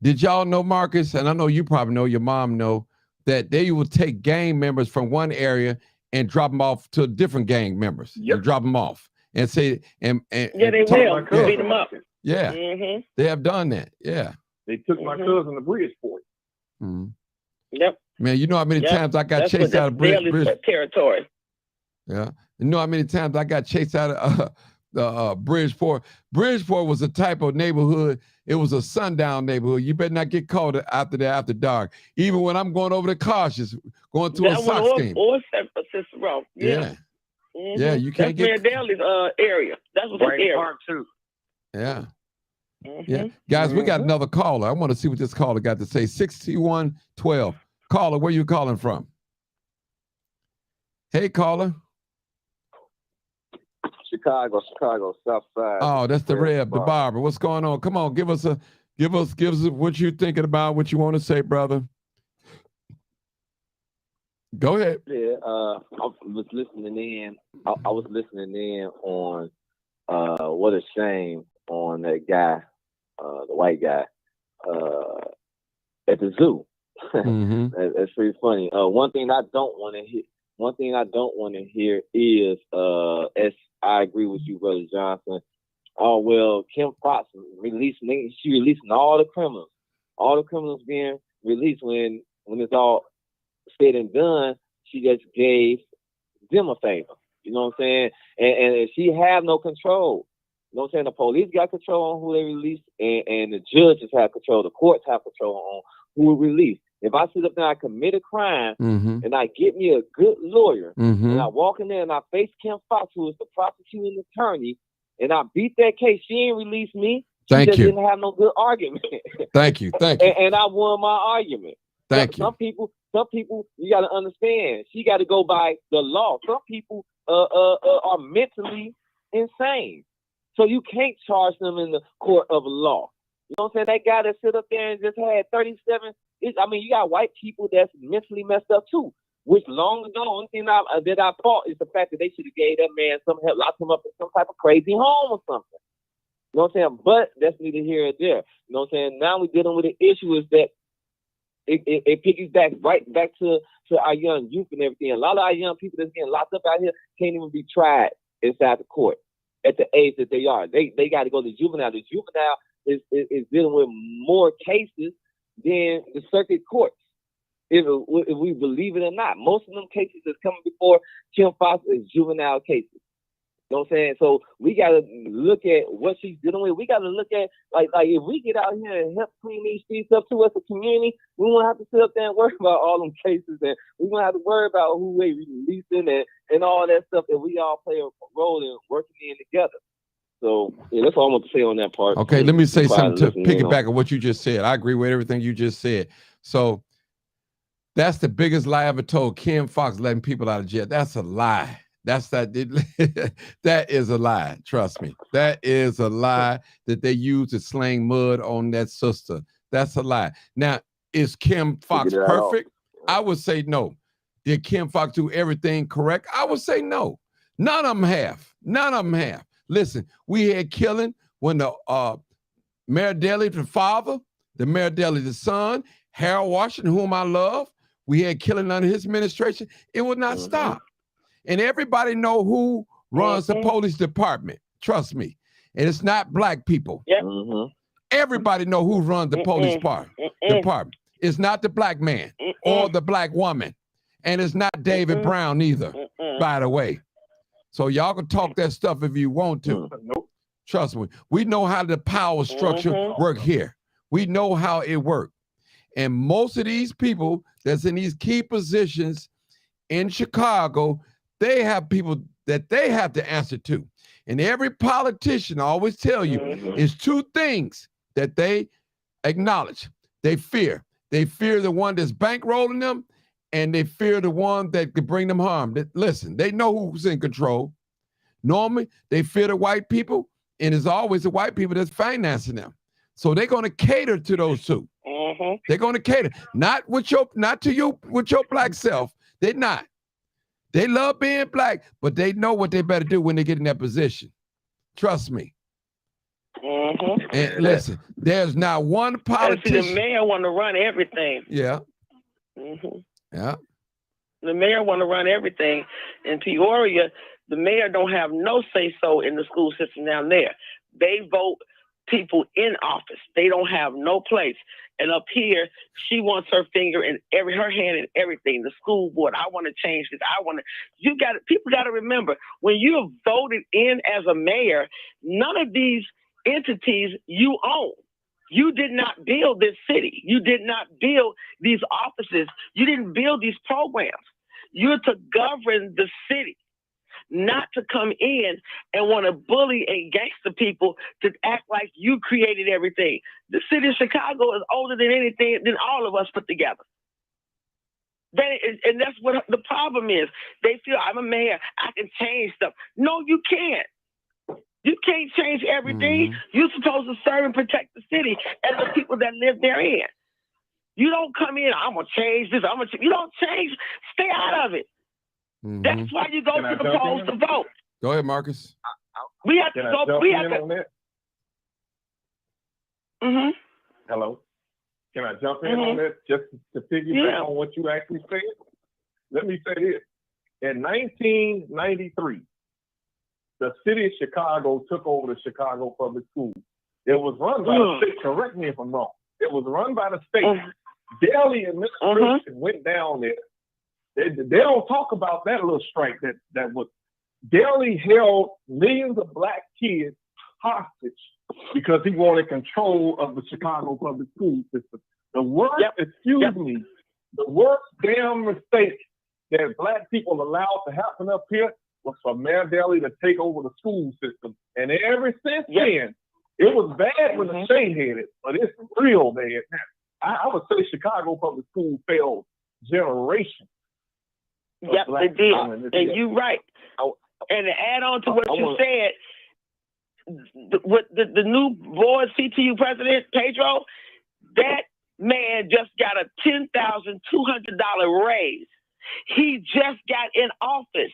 Did y'all know, Marcus, and I know you probably know, your mom know, that they will take gang members from one area and drop them off to different gang members and drop them off and say, and they will beat them up. Yeah, they have done that. Yeah. They took my cousin to Bridgeport. Yep. Man, you know how many times I got chased out of Bridgeport territory. Yeah. You know how many times I got chased out of Bridgeport. Bridgeport was a type of neighborhood. It was a sundown neighborhood. You better not get caught after dark. Even when I'm going over to Cautious, going to a Sox game. Or San Francisco Road. Yeah. Yeah, you can't get. That's Mayor Daly's area. That's what Brighton area. Park too. Yeah. Yeah. Guys, we got another caller. I want to see what this caller got to say. 6112. Caller, where you calling from? Hey, caller. Chicago, South Side. Oh, that's the Reb, the barber. What's going on? Come on, give us what you thinking about, what you want to say, brother. Go ahead. Yeah, I was listening in. I was listening in on what a shame on that guy, the white guy, at the zoo. That's pretty funny. One thing I don't want to hear is, as I agree with you, Brother Johnson. Oh well, Kim Fox releasing all the criminals being released. When it's all said and done, she just gave them a favor. You know what I'm saying? And she have no control. You know what I'm saying? The police got control on who they release, and the judges have control. The courts have control on who we release. If I sit up there and I commit a crime and I get me a good lawyer and I walk in there and I face Kim Fox, who is the prosecuting attorney, and I beat that case, she ain't released me. She just didn't have no good argument. Thank you. And I won my argument. Thank you. Some people, you got to understand, she got to go by the law. Some people are mentally insane. So you can't charge them in the court of law. You know what I'm saying? That guy that sit up there and just had 37, you got white people that's mentally messed up too. Which long ago, only thing that I thought is the fact that they should have gave that man some help, locked him up in some type of crazy home or something. You know what I'm saying? But that's neither here or there. You know what I'm saying? Now we're dealing with the issue is that it piggybacks right back to our young youth and everything. A lot of our young people that's getting locked up out here can't even be tried inside the court at the age that they are. They got to go to juvenile. The juvenile is dealing with more cases than the circuit courts. If we believe it or not, most of them cases that's coming before Kim Fox is juvenile cases. You know what I'm saying? So we gotta look at what she's dealing with. We gotta look at like if we get out here and help clean these streets up to us a community, we won't have to sit up there and worry about all them cases, and we won't have to worry about who we releasing and all that stuff that we all play a role in working in together. So yeah, that's all I want to say on that part. Okay, let me say something to piggyback on what you just said. I agree with everything you just said. So that's the biggest lie I ever told. Kim Fox letting people out of jail. That's a lie. That is a lie. Trust me. That is a lie that they use to sling mud on that sister. That's a lie. Now, is Kim Fox perfect? I would say no. Did Kim Fox do everything correct? I would say no. None of them have. None of them have. Listen, we had killing when the Mayor Daley, the father, the Mayor Daley, the son, Harold Washington, whom I love, we had killing under his administration. It would not stop. And everybody know who runs the police department. Trust me. And it's not black people. Everybody know who runs the police department. It's not the black man or the black woman. And it's not David Brown either, by the way. So y'all can talk that stuff if you want to. Trust me. We know how the power structure work here. We know how it works. And most of these people that's in these key positions in Chicago, they have people that they have to answer to. And every politician, I always tell you, is two things that they acknowledge. They fear. They fear the one that's bankrolling them, and they fear the one that could bring them harm. Listen, they know who's in control. Normally, they fear the white people, and it's always the white people that's financing them. So they're going to cater to those two. They're going to cater. Not to you with your black self. They're not. They love being black, but they know what they better do when they get in that position. Trust me. And listen, there's not one politician. And see, the mayor want to run everything. Yeah. Yeah. The mayor want to run everything. In Peoria, the mayor don't have no say-so in the school system down there. They vote people in office. They don't have no place. And up here, she wants her finger in her hand in everything. The school board, I want to change this. People got to remember, when you're voted in as a mayor, none of these entities you own. You did not build this city. You did not build these offices. You didn't build these programs. You're to govern the city, not to come in and want to bully and gangster people to act like you created everything. The city of Chicago is older than all of us put together. And that's what the problem is. They feel I'm a mayor, I can change stuff. No, you can't. You can't change everything. You're supposed to serve and protect the city and the people that live therein. You don't come in, I'm going to change this. You don't change. Stay out of it. That's why you go to the polls to vote. Go ahead, Marcus. We have to go. We have to. Hello. Can I jump in on that just to piggyback on what you actually said? Let me say this. In 1993, the city of Chicago took over the Chicago Public Schools. It was run by the state. Correct me if I'm wrong. It was run by the state. Daley administration went down there. They don't talk about that little strike that was. Daley held millions of black kids hostage because he wanted control of the Chicago public school system. The worst, the worst damn mistake that black people allowed to happen up here was for Mayor Daley to take over the school system. And ever since then, it was bad when the state had it, but it's real bad now. I would say Chicago public schools failed generations. Yep, they did. And you're right. And to add on to what you said, with the new board CTU president, Pedro, that man just got a $10,200 raise. He just got in office.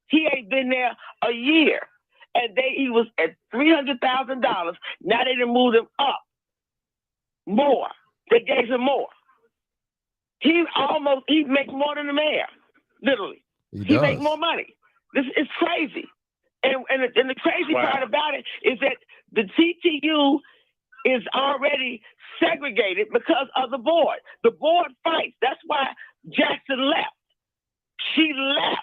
He ain't been there a year. And he was at $300,000. Now they done moved him up more. They gave him more. He makes more than the mayor, literally. He makes more money. This is crazy. And the crazy part about it is that the TTU is already segregated because of the board. The board fights. That's why Jackson left. She left.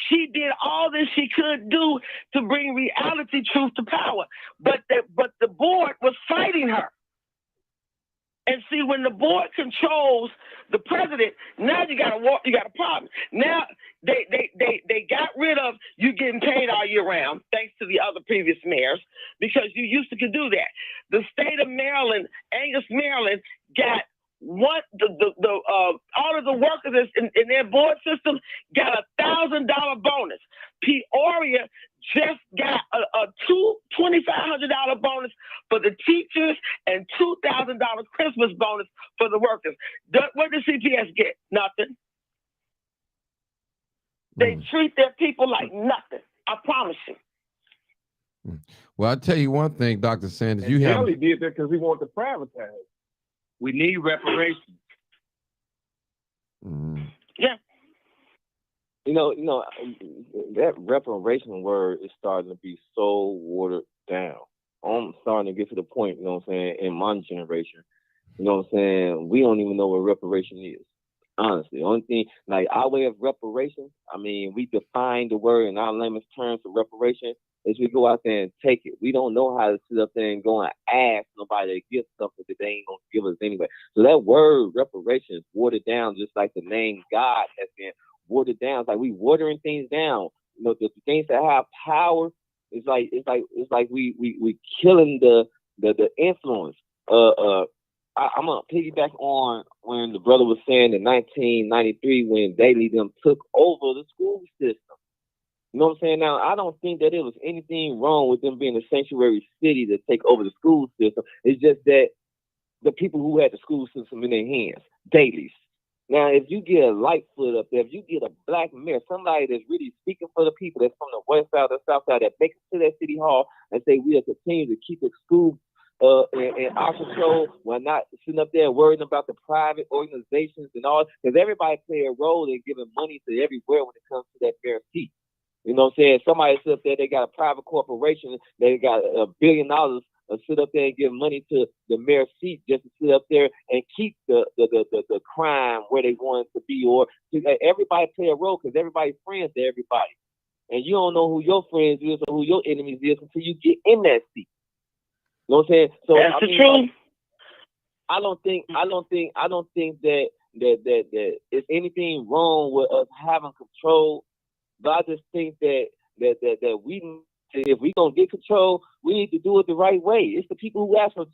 She did all that she could do to bring reality truth to power, but the board was fighting her. And see, when the board controls the president, now you got a problem. Now they got rid of you getting paid all year round, thanks to the other previous mayors, because you used to could do that. The state of Maryland, Angus, Maryland, got all of the workers in their board system got $1,000 bonus. Peoria just got a $2,500 bonus for the teachers and $2,000 Christmas bonus for the workers. What did CPS get? Nothing. They treat their people like nothing. I promise you. Well, I tell you one thing, Dr. Sanders, and Kelly did that because he wanted to privatize. We need reparations. Yeah. You know, that reparation word is starting to be so watered down. I'm starting to get to the point, you know what I'm saying, in my generation, you know what I'm saying, we don't even know what reparation is. Honestly, the only thing, like our way of reparation, I mean, we define the word in our layman's terms of reparation is we go out there and take it. We don't know how to sit up there and go and ask nobody to give something that they ain't gonna give us anyway. So that word reparation is watered down, just like the name God has been watered down. It's like we watering things down. You know, the things that have power. It's like we killing the influence. I'm gonna piggyback on when the brother was saying in 1993 when Daley them took over the school system. You know what I'm saying? Now, I don't think that there was anything wrong with them being a sanctuary city to take over the school system. It's just that the people who had the school system in their hands, Daley's. Now, if you get a Lightfoot up there, if you get a black mayor, somebody that's really speaking for the people, that's from the west side or south side, that makes it to that city hall and say we'll continue to keep the school in our control, while not sitting up there worrying about the private organizations and all, because everybody play a role in giving money to everywhere when it comes to that mayor seat. You know what I'm saying? Somebody sit up there, they got a private corporation, they got $1 billion sit up there and give money to the mayor's seat just to sit up there and keep the crime where they want it to be, or everybody play a role because everybody's friends to everybody. And you don't know who your friends is or who your enemies is until you get in that seat. You know what I'm saying? So that's the truth. I don't think that it's anything wrong with us having control. But I just think that we, if we gonna get control, we need to do it the right way. It's the people who ask for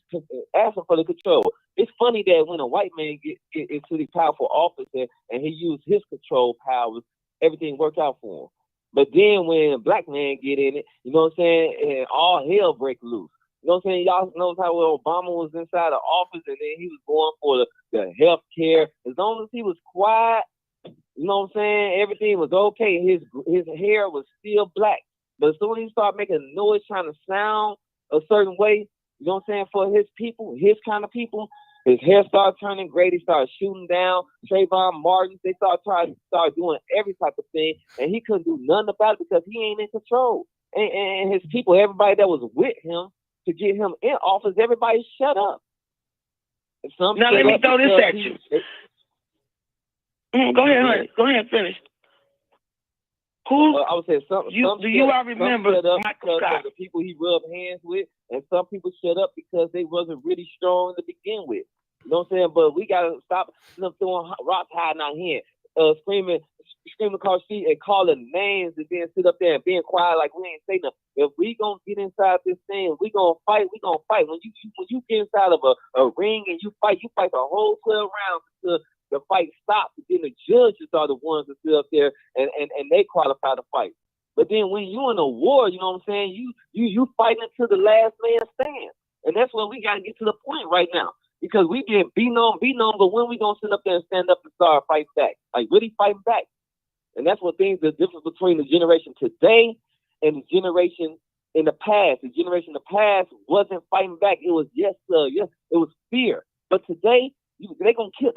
the control. It's funny that when a white man get into the powerful office and he used his control powers, everything worked out for him. But then when a black man get in it, you know what I'm saying, and all hell break loose. You know what I'm saying? Y'all know how Obama was inside the office and then he was going for the health care. As long as he was quiet, you know what I'm saying, everything was okay. His hair was still black. But as soon as he started making noise, trying to sound a certain way, you know what I'm saying, for his people, his kind of people, his hair started turning gray. They started shooting down Trayvon Martin. They started doing every type of thing. And he couldn't do nothing about it because he ain't in control. And his people, everybody that was with him to get him in office, everybody shut up. Now let me throw this at you. Go ahead, honey. Go ahead, finish. Who? I would say some. Do you all remember Michael Scott? The people he rubbed hands with, and some people shut up because they wasn't really strong to begin with. You know what I'm saying? But we gotta stop them throwing rocks hiding our hand, screaming across the street and calling names, and then sit up there and being quiet like we ain't say nothing. If we gonna get inside this thing, we gonna fight. We gonna fight. When you get inside of a ring and you fight the whole 12 rounds until the fight stops, and then the judges are the ones that sit up there and they qualify the fight. But then when you in a war, you know what I'm saying, you fighting until the last man stands. And that's what we gotta get to the point right now. Because we get beaten on, but when we gonna sit up there and stand up and start fighting back? Like really fighting back. And that's what the difference between the generation today and the generation in the past. The generation in the past wasn't fighting back. It was yes, it was fear. But today, they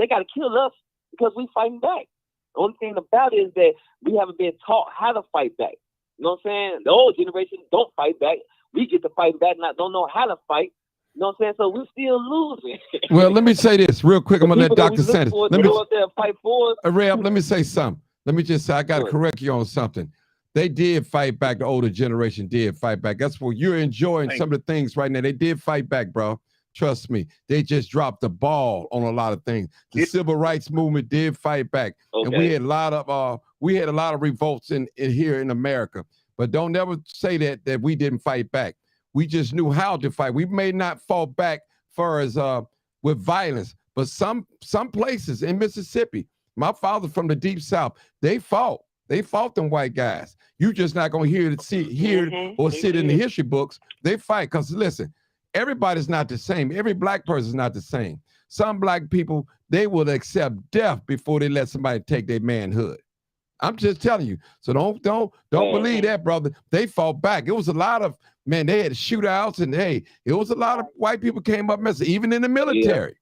gotta kill us because we fighting back. The only thing about it is that we haven't been taught how to fight back. You know what I'm saying? The old generation don't fight back. We get to fight back, don't know how to fight. You know what I'm saying? So we're still losing. Well, let me say this real quick. I'm gonna let Dr. Sanders. Let me fight for us. Ray, let me say something. Let me just say I gotta correct you on something. They did fight back. The older generation did fight back. That's what you're enjoying some of the things right now. They did fight back, bro. Trust me. They just dropped the ball on a lot of things. The civil rights movement did fight back. Okay. And we had a lot of revolts in here in America. But don't never say that we didn't fight back. We just knew how to fight. We may not fall back far as with violence, but some places in Mississippi, my father from the deep South, they fought. They fought them white guys. You just not gonna hear it or sit in the history books. They fight because listen, everybody's not the same. Every black person is not the same. Some black people, they will accept death before they let somebody take their manhood. I'm just telling you. So don't believe that, brother. They fought back. It was a lot of they had shootouts, and hey, it was a lot of white people came up messing, even in the military.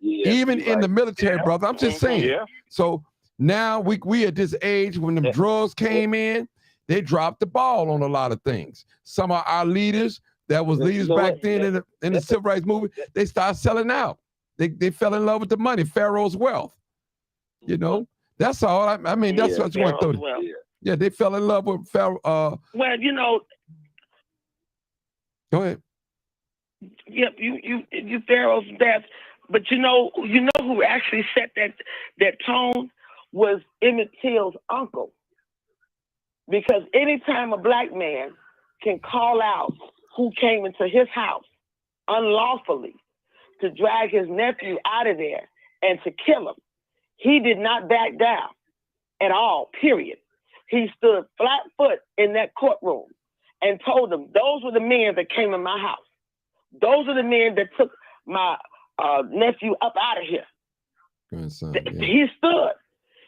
Yeah, even in the military, brother. I'm just saying. Yeah. So now we at this age when the drugs came in, they dropped the ball on a lot of things. Some of our leaders that was leaders back then in the civil rights movement, they started selling out. They fell in love with the money, Pharaoh's wealth. You know, that's all. I mean, that's what you want to throw. Yeah, they fell in love with Pharaoh. Well, you know. Go ahead. Yep, you Pharaoh's death. But you know who actually set that tone was Emmett Till's uncle. Because anytime a black man can call out who came into his house unlawfully to drag his nephew out of there and to kill him, he did not back down at all, period. He stood flat foot in that courtroom and told them, those were the men that came in my house. Those are the men that took my nephew up out of here. Grandson, He stood.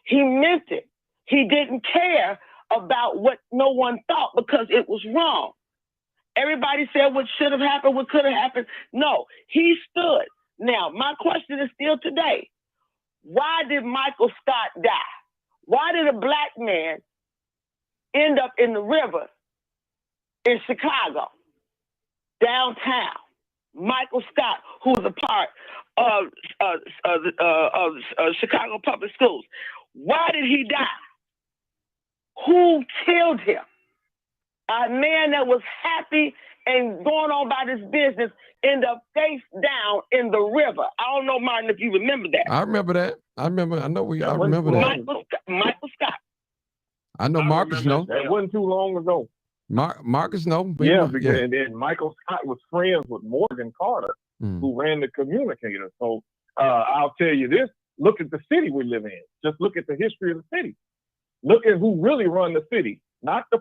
He meant it. He didn't care about what no one thought because it was wrong. Everybody said what should have happened, what could have happened. No, he stood. Now, my question is still today, why did Michael Scott die? Why did a black man end up in the river in Chicago, downtown? Michael Scott, who was a part of Chicago Public Schools. Why did he die? Who killed him? A man that was happy and going on about his business ended up face down in the river. I don't know, Martin, if you remember that. I remember that. I remember that. Michael Scott. I know Marcus know. That wasn't too long ago. Marcus know. And then Michael Scott was friends with Morgan Carter, who ran the Communicator. So I'll tell you this, look at the city we live in. Just look at the history of the city. Look at who really run the city. Not the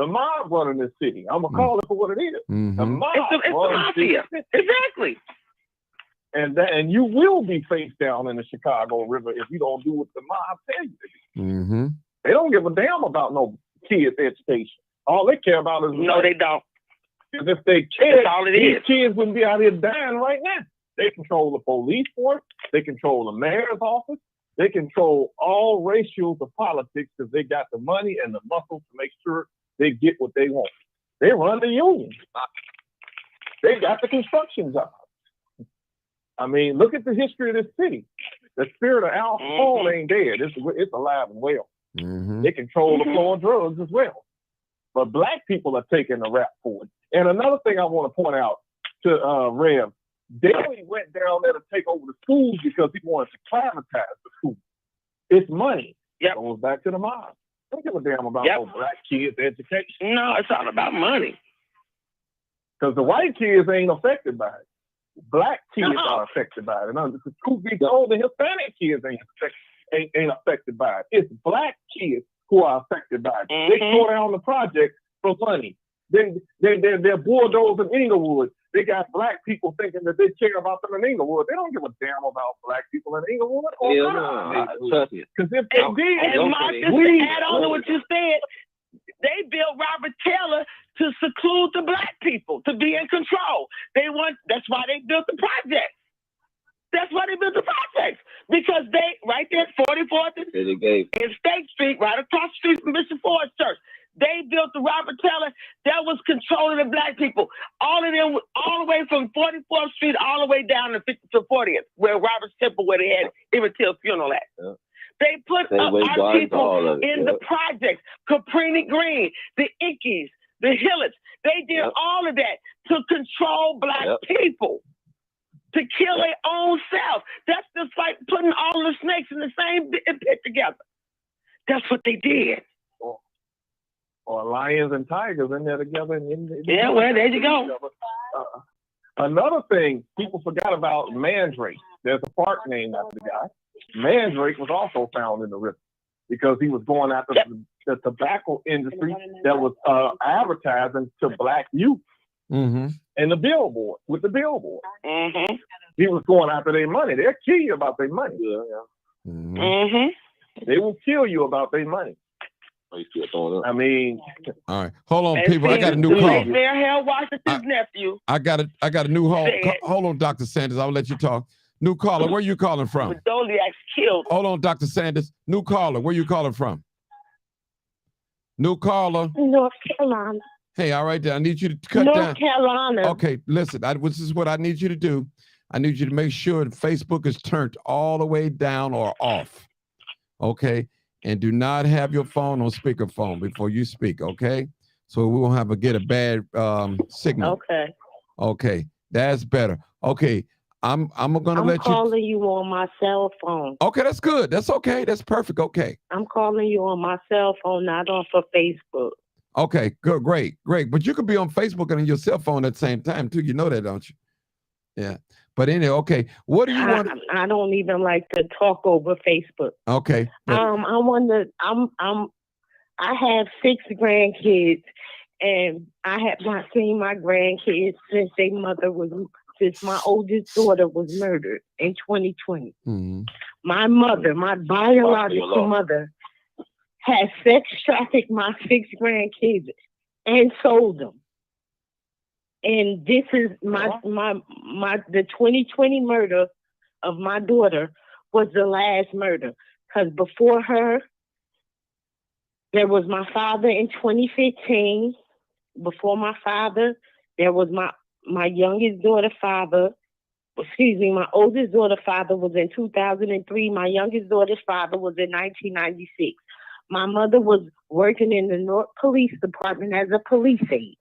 mob running this city. I'm gonna call it for what it is. The mob it's the mafia. Exactly. And you will be face down in the Chicago River if you don't do what the mob tell you to do. They don't give a damn about no kids' education. All they care about is no, they don't. Because if they cared, these kids wouldn't be out here dying right now. They control the police force. They control the mayor's office. They control all ratios of politics because they got the money and the muscle to make sure they get what they want. They run the unions. They got the construction jobs. I mean, look at the history of this city. The spirit of Al Capone ain't dead. It's alive and well. They control the flow of drugs as well. But black people are taking the rap for it. And another thing I want to point out to Rev, Daley went down there to take over the schools because he wanted to privatize the schools. It's money. It goes back to the mob. Don't give a damn about no black kids' education. No, it's all about money. Because the white kids ain't affected by it. Black kids are affected by it. And the truth be told, the Hispanic kids ain't affected by it. It's black kids who are affected by it. They tore down the project for money. They're bulldozing Inglewood. They got black people thinking that they care about them in Inglewood. They don't give a damn about black people in Inglewood. Because if they did, and Marcus, to add on to what you said, they built Robert Taylor to seclude the black people, to be in control. That's why they built the project. That's why they built the projects. Because they, right there at 44th and State Street, right across the street from Bishop Ford's church, they built the Robert Taylor that was controlling the black people. All of them, all the way from 44th Street, all the way down to 40th, where Robert's Temple, where they had Emmett Till's funeral at. They put They our regard people all of it, in the projects, Cabrini Green, the Ickies, the Hillets. They did all of that to control Black people, to kill their own self. That's just like putting all the snakes in the same pit together. That's what they did. Or lions and tigers in there together. Yeah, well, there you go. Another thing people forgot about Mandrake. There's a park named after the guy. Mandrake was also found in the river because he was going after the tobacco industry that was advertising to Black youth. Mm-hmm. And the billboard, with the billboard. Mm-hmm. He was going after their money. They'll kill you about their money. Mm-hmm. Mm-hmm. They will kill you about their money. I mean, all right. Hold on, people. I got a new call. Hell Washington's nephew. I got a new call. Hold on, Dr. Sanders. I'll let you talk. New caller. Where you calling from? Doliak's killed. Hold on, Dr. Sanders. New caller. Where you calling from? New caller. North Carolina. Hey, all right, then. I need you to cut down. North Carolina. Okay, listen. This is what I need you to do. I need you to make sure that Facebook is turned all the way down or off. Okay? And do not have your phone on speakerphone before you speak, okay? So we won't get a bad signal. Okay. Okay, that's better. Okay, I'm gonna let you. I'm calling you on my cell phone. Okay, that's good. That's okay. That's perfect. Okay. I'm calling you on my cell phone, not off of Facebook. Okay, good, great. But you could be on Facebook and on your cell phone at the same time too. You know that, don't you? Yeah. But anyway, okay. What do you want? I don't even like to talk over Facebook. Okay. I have 6 grandkids, and I have not seen my grandkids since my oldest daughter was murdered in 2020. Mm-hmm. My mother, my biological mother, has sex trafficked my 6 grandkids and sold them. And this is the 2020 murder of my daughter was the last murder. Because before her, there was my father in 2015. Before my father, there was my youngest daughter father. Excuse me, my oldest daughter father was in 2003. My youngest daughter's father was in 1996. My mother was working in the North Police Department as a police aide.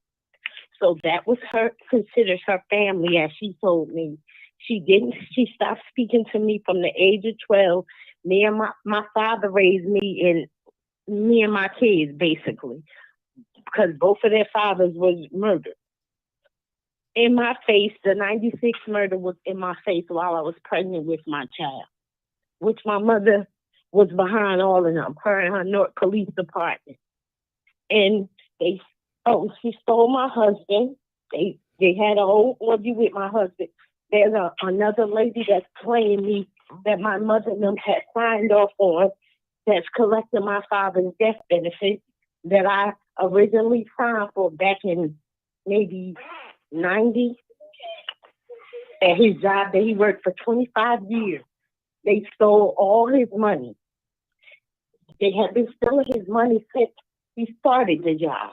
So that was considered her family, as she told me. She stopped speaking to me from the age of 12. Me and my father raised me and my kids, basically, because both of their fathers was murdered. In my face, the 96 murder was in my face while I was pregnant with my child, which my mother was behind all of them, her and her North Police Department. And she stole my husband. They had a whole orgy with my husband. There's another lady that's playing me that my mother and them had signed off on that's collecting my father's death benefit that I originally signed for back in maybe 90. At his job that he worked for 25 years. They stole all his money. They had been stealing his money since he started the job.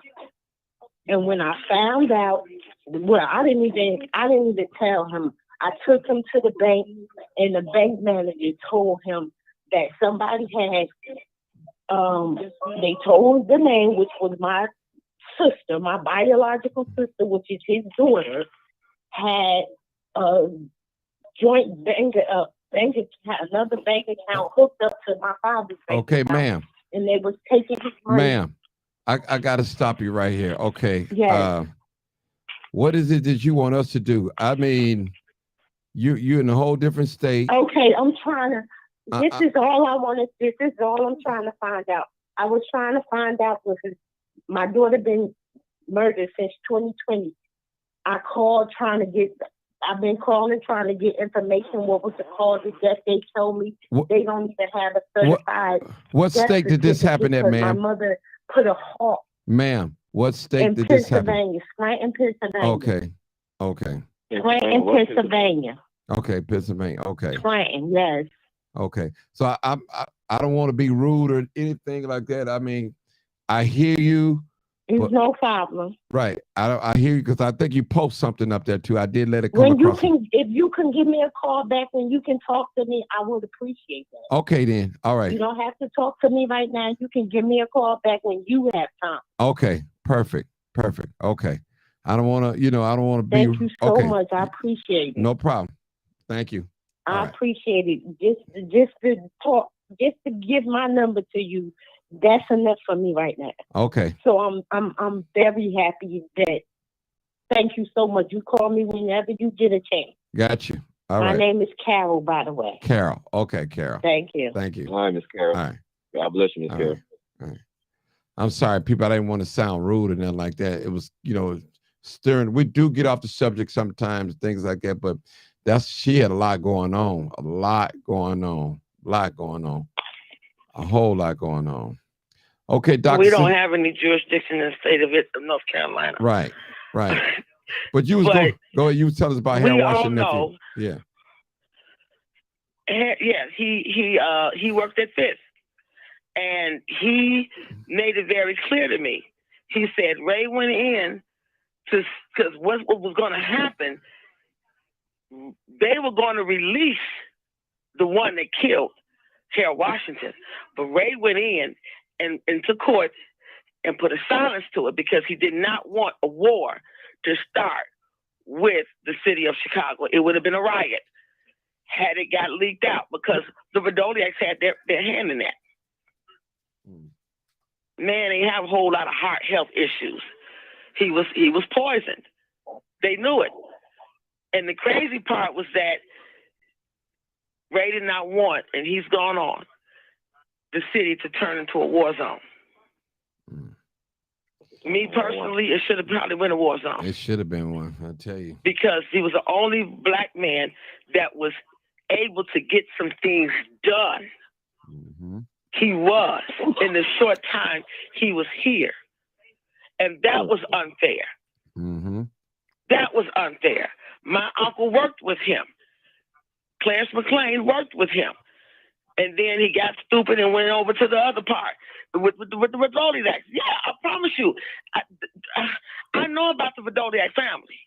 And when I found out, I didn't even tell him. I took him to the bank, and the bank manager told him that somebody had. They told the name, which was my sister, my biological sister, which is his daughter, had a joint bank account, another bank account hooked up to my father's bank account. Okay, ma'am. And they was taking his money. Ma'am. I got to stop you right here. Okay. Yes. What is it that you want us to do? I mean, you're in a whole different state. Okay, I'm trying to. This is all I wanted. This is all I'm trying to find out. I was trying to find out because my daughter been murdered since 2020. I've been calling trying to get information. What was the cause of death? They told me they don't even have a certified. What state did this happen at, ma'am? My mother put a halt. Ma'am, what state did this happen? Pennsylvania, Scranton, Pennsylvania. Okay. Scranton, Pennsylvania. Okay, Pennsylvania. Okay. Scranton, yes. Okay. So I don't want to be rude or anything like that. I mean, I hear you. It's no problem. Right. I hear you because I think you post something up there too. I did let it come When you across. if you can give me a call back when you can talk to me, I would appreciate that. Okay, then. All right. You don't have to talk to me right now. You can give me a call back when you have time. Okay. Perfect. Okay. I don't want to, I don't want to be. Thank you so much. I appreciate it. No problem. Thank you. I appreciate it. Just to talk, just to give my number to you. That's enough for me right now. Okay. So I'm very happy that. Thank you so much. You call me whenever you get a chance. Got you. All My right. name is Carol, by the way. Carol. Okay, Carol. Thank you. Thank you. All right, Miss Carol. All right. God bless you, Miss Carol. All right. I'm sorry, people. I didn't want to sound rude or nothing like that. It was, stirring. We do get off the subject sometimes, things like that, but she had a lot going on. A whole lot going on. Okay, Dr. We don't have any jurisdiction in the state of North Carolina. Right. But you was go ahead. You tell us about Harold Washington nephew. Yeah. Yes, he worked at Fifth, and he made it very clear to me. He said Ray went in because what was going to happen. They were going to release the one that killed Harold Washington, but Ray went in and into court and put a silence to it because he did not want a war to start with the city of Chicago. It would have been a riot had it got leaked out because the Vidoliaks had their hand in that. Man, they have a whole lot of heart health issues. He was poisoned. They knew it. And the crazy part was that Ray did not want, and he's gone on, the city to turn into a war zone. Me personally, it should have probably been a war zone. It should have been one, I tell you. Because he was the only black man that was able to get some things done. Mm-hmm. He was in the short time he was here. And that was unfair. Mm-hmm. That was unfair. My uncle worked with him. Clarence McLean worked with him. And then he got stupid and went over to the other part with the Vidoliaks. Yeah, I promise you. I know about the Vidoliak family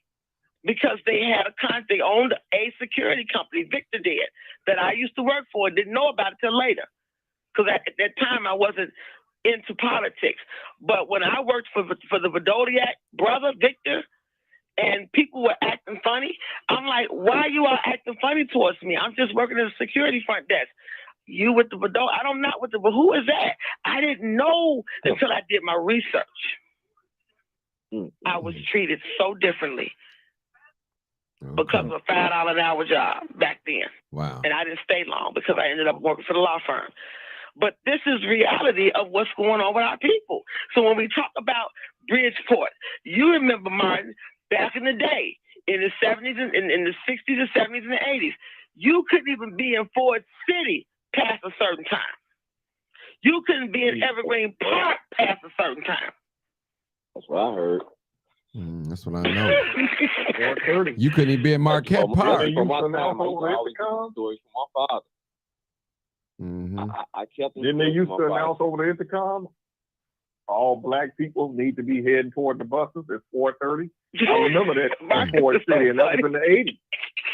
because they owned a security company, Victor did, that I used to work for. Didn't know about it till later because at that time I wasn't into politics. But when I worked for the Vidoliak brother, Victor, and people were acting funny, I'm like, why you all acting funny towards me? I'm just working at a security front desk. You with the Vidoliak? I don't not with the, but who is that? I didn't know until I did my research. I was treated so differently because of a $5 an hour job back then. Wow. And I didn't stay long because I ended up working for the law firm. But this is reality of what's going on with our people. So when we talk about Bridgeport, you remember, Martin, back in the day, in the 70s and in the 60s and 70s and the 80s, you couldn't even be in Ford City past a certain time. You couldn't be in Evergreen Park past a certain time. That's what I heard. That's what I know. You couldn't even be in Marquette Park. From my time, I always heard stories from my father. Mm-hmm. I kept. Didn't they used to announce over the intercom? All black people need to be heading toward the buses at 4:30. I remember that in Ford City, and that was in the 80s.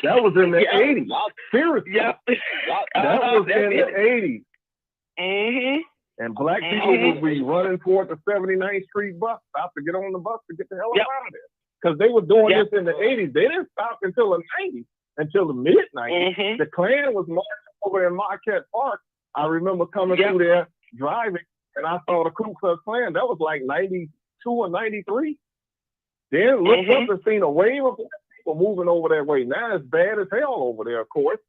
That was in the 80s. Seriously. Yep. That was in the 80s. Mm-hmm. And black people would be running toward the 79th Street bus stop to get on the bus to get the hell out of there. Because they were doing this in the 80s. They didn't stop until the 90s, until the mid-90s. Mm-hmm. The Klan was marching over in Marquette Park. I remember coming through there, driving, and I saw the Ku Klux Klan. That was like 92 or 93. Then looked up and seen a wave of people moving over that way. Now it's bad as hell over there, of course.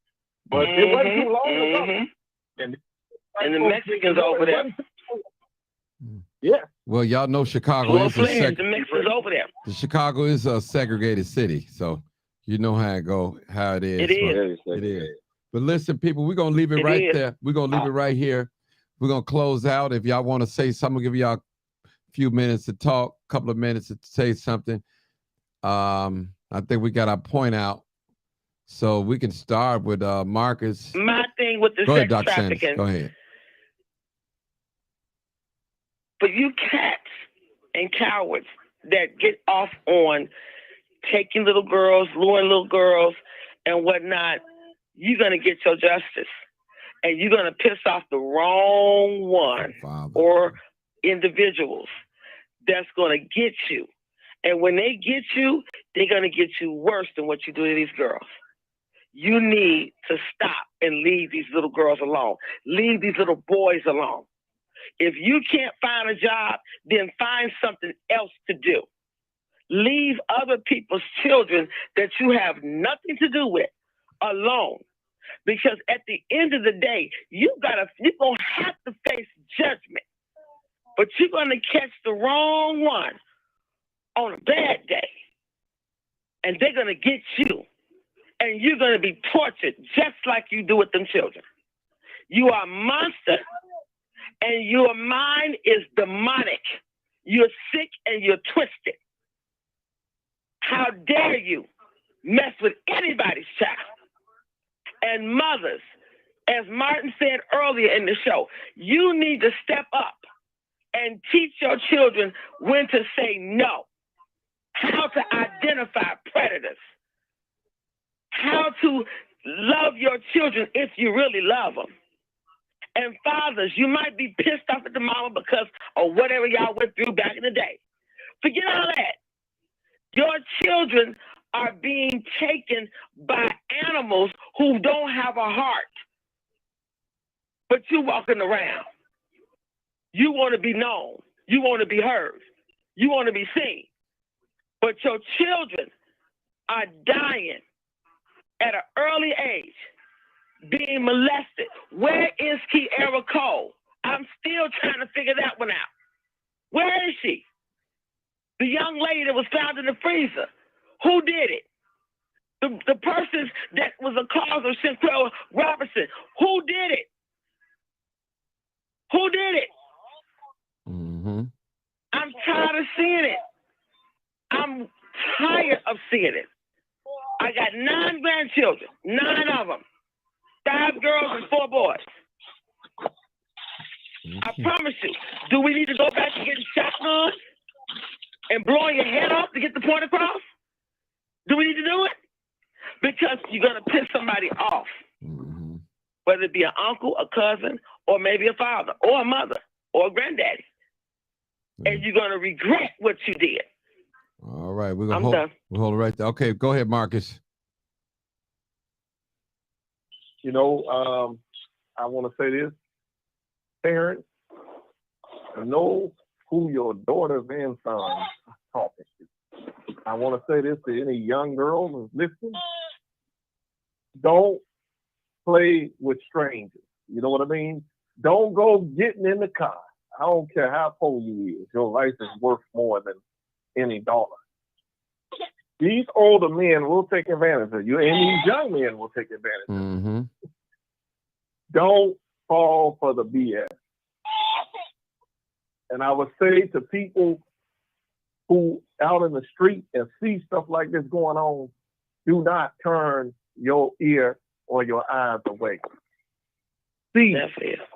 But it wasn't too long ago. And the Mexicans over there. Yeah. Well, y'all know Chicago is the Mexicans over there. Chicago is a segregated city, so you know how it is. It is. But listen, people, we're gonna leave it right there. We're gonna leave it right here. We're gonna close out. If y'all want to say something, we'll give y'all a few minutes to talk, a couple of minutes to say something. I think we got our point out. So we can start with Marcus. My thing with the sex trafficking. Go ahead. But you cats and cowards that get off on taking little girls, luring little girls, and whatnot, you're going to get your justice. And you're going to piss off the wrong one or individuals that's going to get you. And when they get you, they're going to get you worse than what you do to these girls. You need to stop and leave these little girls alone. Leave these little boys alone. If you can't find a job, then find something else to do. Leave other people's children that you have nothing to do with alone. Because at the end of the day, you're gonna have to face judgment. But you're gonna catch the wrong one on a bad day. And they're gonna get you. And you're gonna be tortured just like you do with them children. You are a monster, and your mind is demonic. You're sick and you're twisted. How dare you mess with anybody's child? And mothers, as Martin said earlier in the show, you need to step up and teach your children when to say no, how to identify predators, how to love your children if you really love them. And fathers, you might be pissed off at the mama because of whatever y'all went through back in the day. Forget all that. Your children are being taken by animals who don't have a heart. But you walking around. You want to be known. You want to be heard. You want to be seen. But your children are dying at an early age, being molested. Where is Kiara Cole? I'm still trying to figure that one out. Where is she? The young lady that was found in the freezer. Who did it? The person that was the cause of Shanquella Robertson. Who did it? Who did it? Mm-hmm. I'm tired of seeing it. I'm tired of seeing it. I got 9 grandchildren, 9 of them. 5 girls and 4 boys. I promise you, do we need to go back to getting shotguns and blowing your head off to get the point across? Do we need to do it? Because you're going to piss somebody off. Mm-hmm. Whether it be an uncle, a cousin, or maybe a father, or a mother, or a granddaddy. Mm-hmm. And you're going to regret what you did. All right, we're going to hold it right there. Okay, go ahead, Marcus. You know, I want to say this. Parents, know who your daughters and sons are talking to. I want to say this to any young girls who's listening. Don't play with strangers. You know what I mean? Don't go getting in the car. I don't care how poor you is. Your life is worth more than any dollar. These older men will take advantage of you, and these young men will take advantage of you. Mm-hmm. Don't fall for the BS. And I would say to people who out in the street and see stuff like this going on, do not turn your ear or your eyes away. See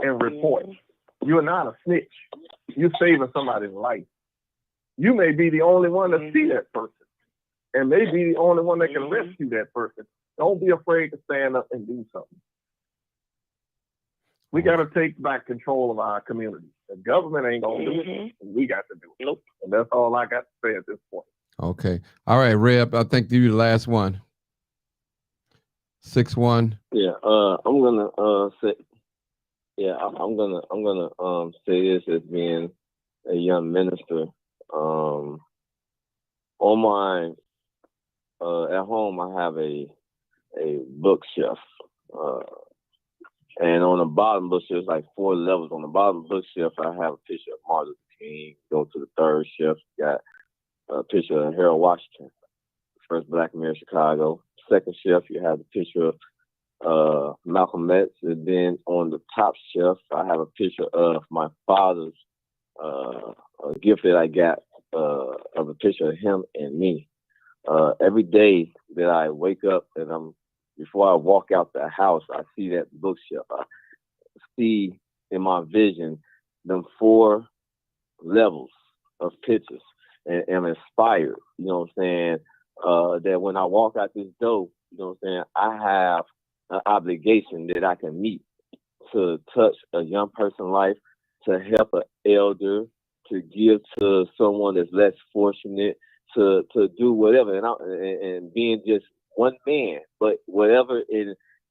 and report. You're not a snitch. You're saving somebody's life. You may be the only one to see that person, and may be the only one that can rescue that person. Don't be afraid to stand up and do something. We got to take back control of our community. The government ain't going to do it. We got to do it. Nope. And that's all I got to say at this point. Okay. All right, Reb, I think you're the last one. 6-1. Yeah, I'm gonna say. Yeah, I'm gonna say this as being a young minister. On my at home, I have a bookshelf, and on the bottom bookshelf, like 4 levels. On the bottom bookshelf, I have a picture of Martin Luther King. Go to the 3rd shelf, got a picture of Harold Washington, first Black mayor of Chicago. 2nd shelf, you have the picture of Malcolm X. And then on the top shelf, I have a picture of my father's a gift that I got of a picture of him and me. Every day that I wake up and before I walk out the house, I see that bookshelf. I see in my vision them 4 levels of pictures and am inspired. You know what I'm saying? That when I walk out this door, you know what I'm saying, I have an obligation that I can meet to touch a young person's life, to help an elder, to give to someone that's less fortunate, to do whatever, and being just one man, but whatever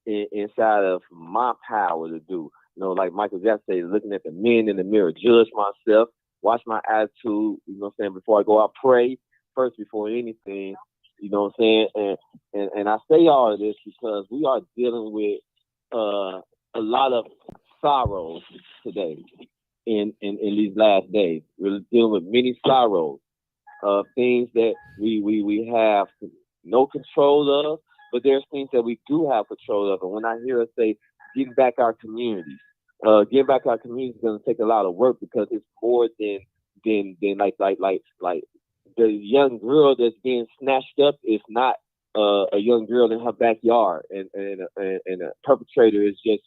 inside of my power to do. You know, like Michael Jackson said, looking at the men in the mirror, judge myself, watch my attitude. You know what I'm saying? Before I go out, pray first before anything. You know what I'm saying? And I say all of this because we are dealing with a lot of sorrows today in these last days. We're dealing with many sorrows, things that we have no control of, but there's things that we do have control of. And when I hear us say, getting back our communities, getting back our communities is going to take a lot of work, because it's more than like the young girl that's being snatched up is not a young girl in her backyard, and a perpetrator is just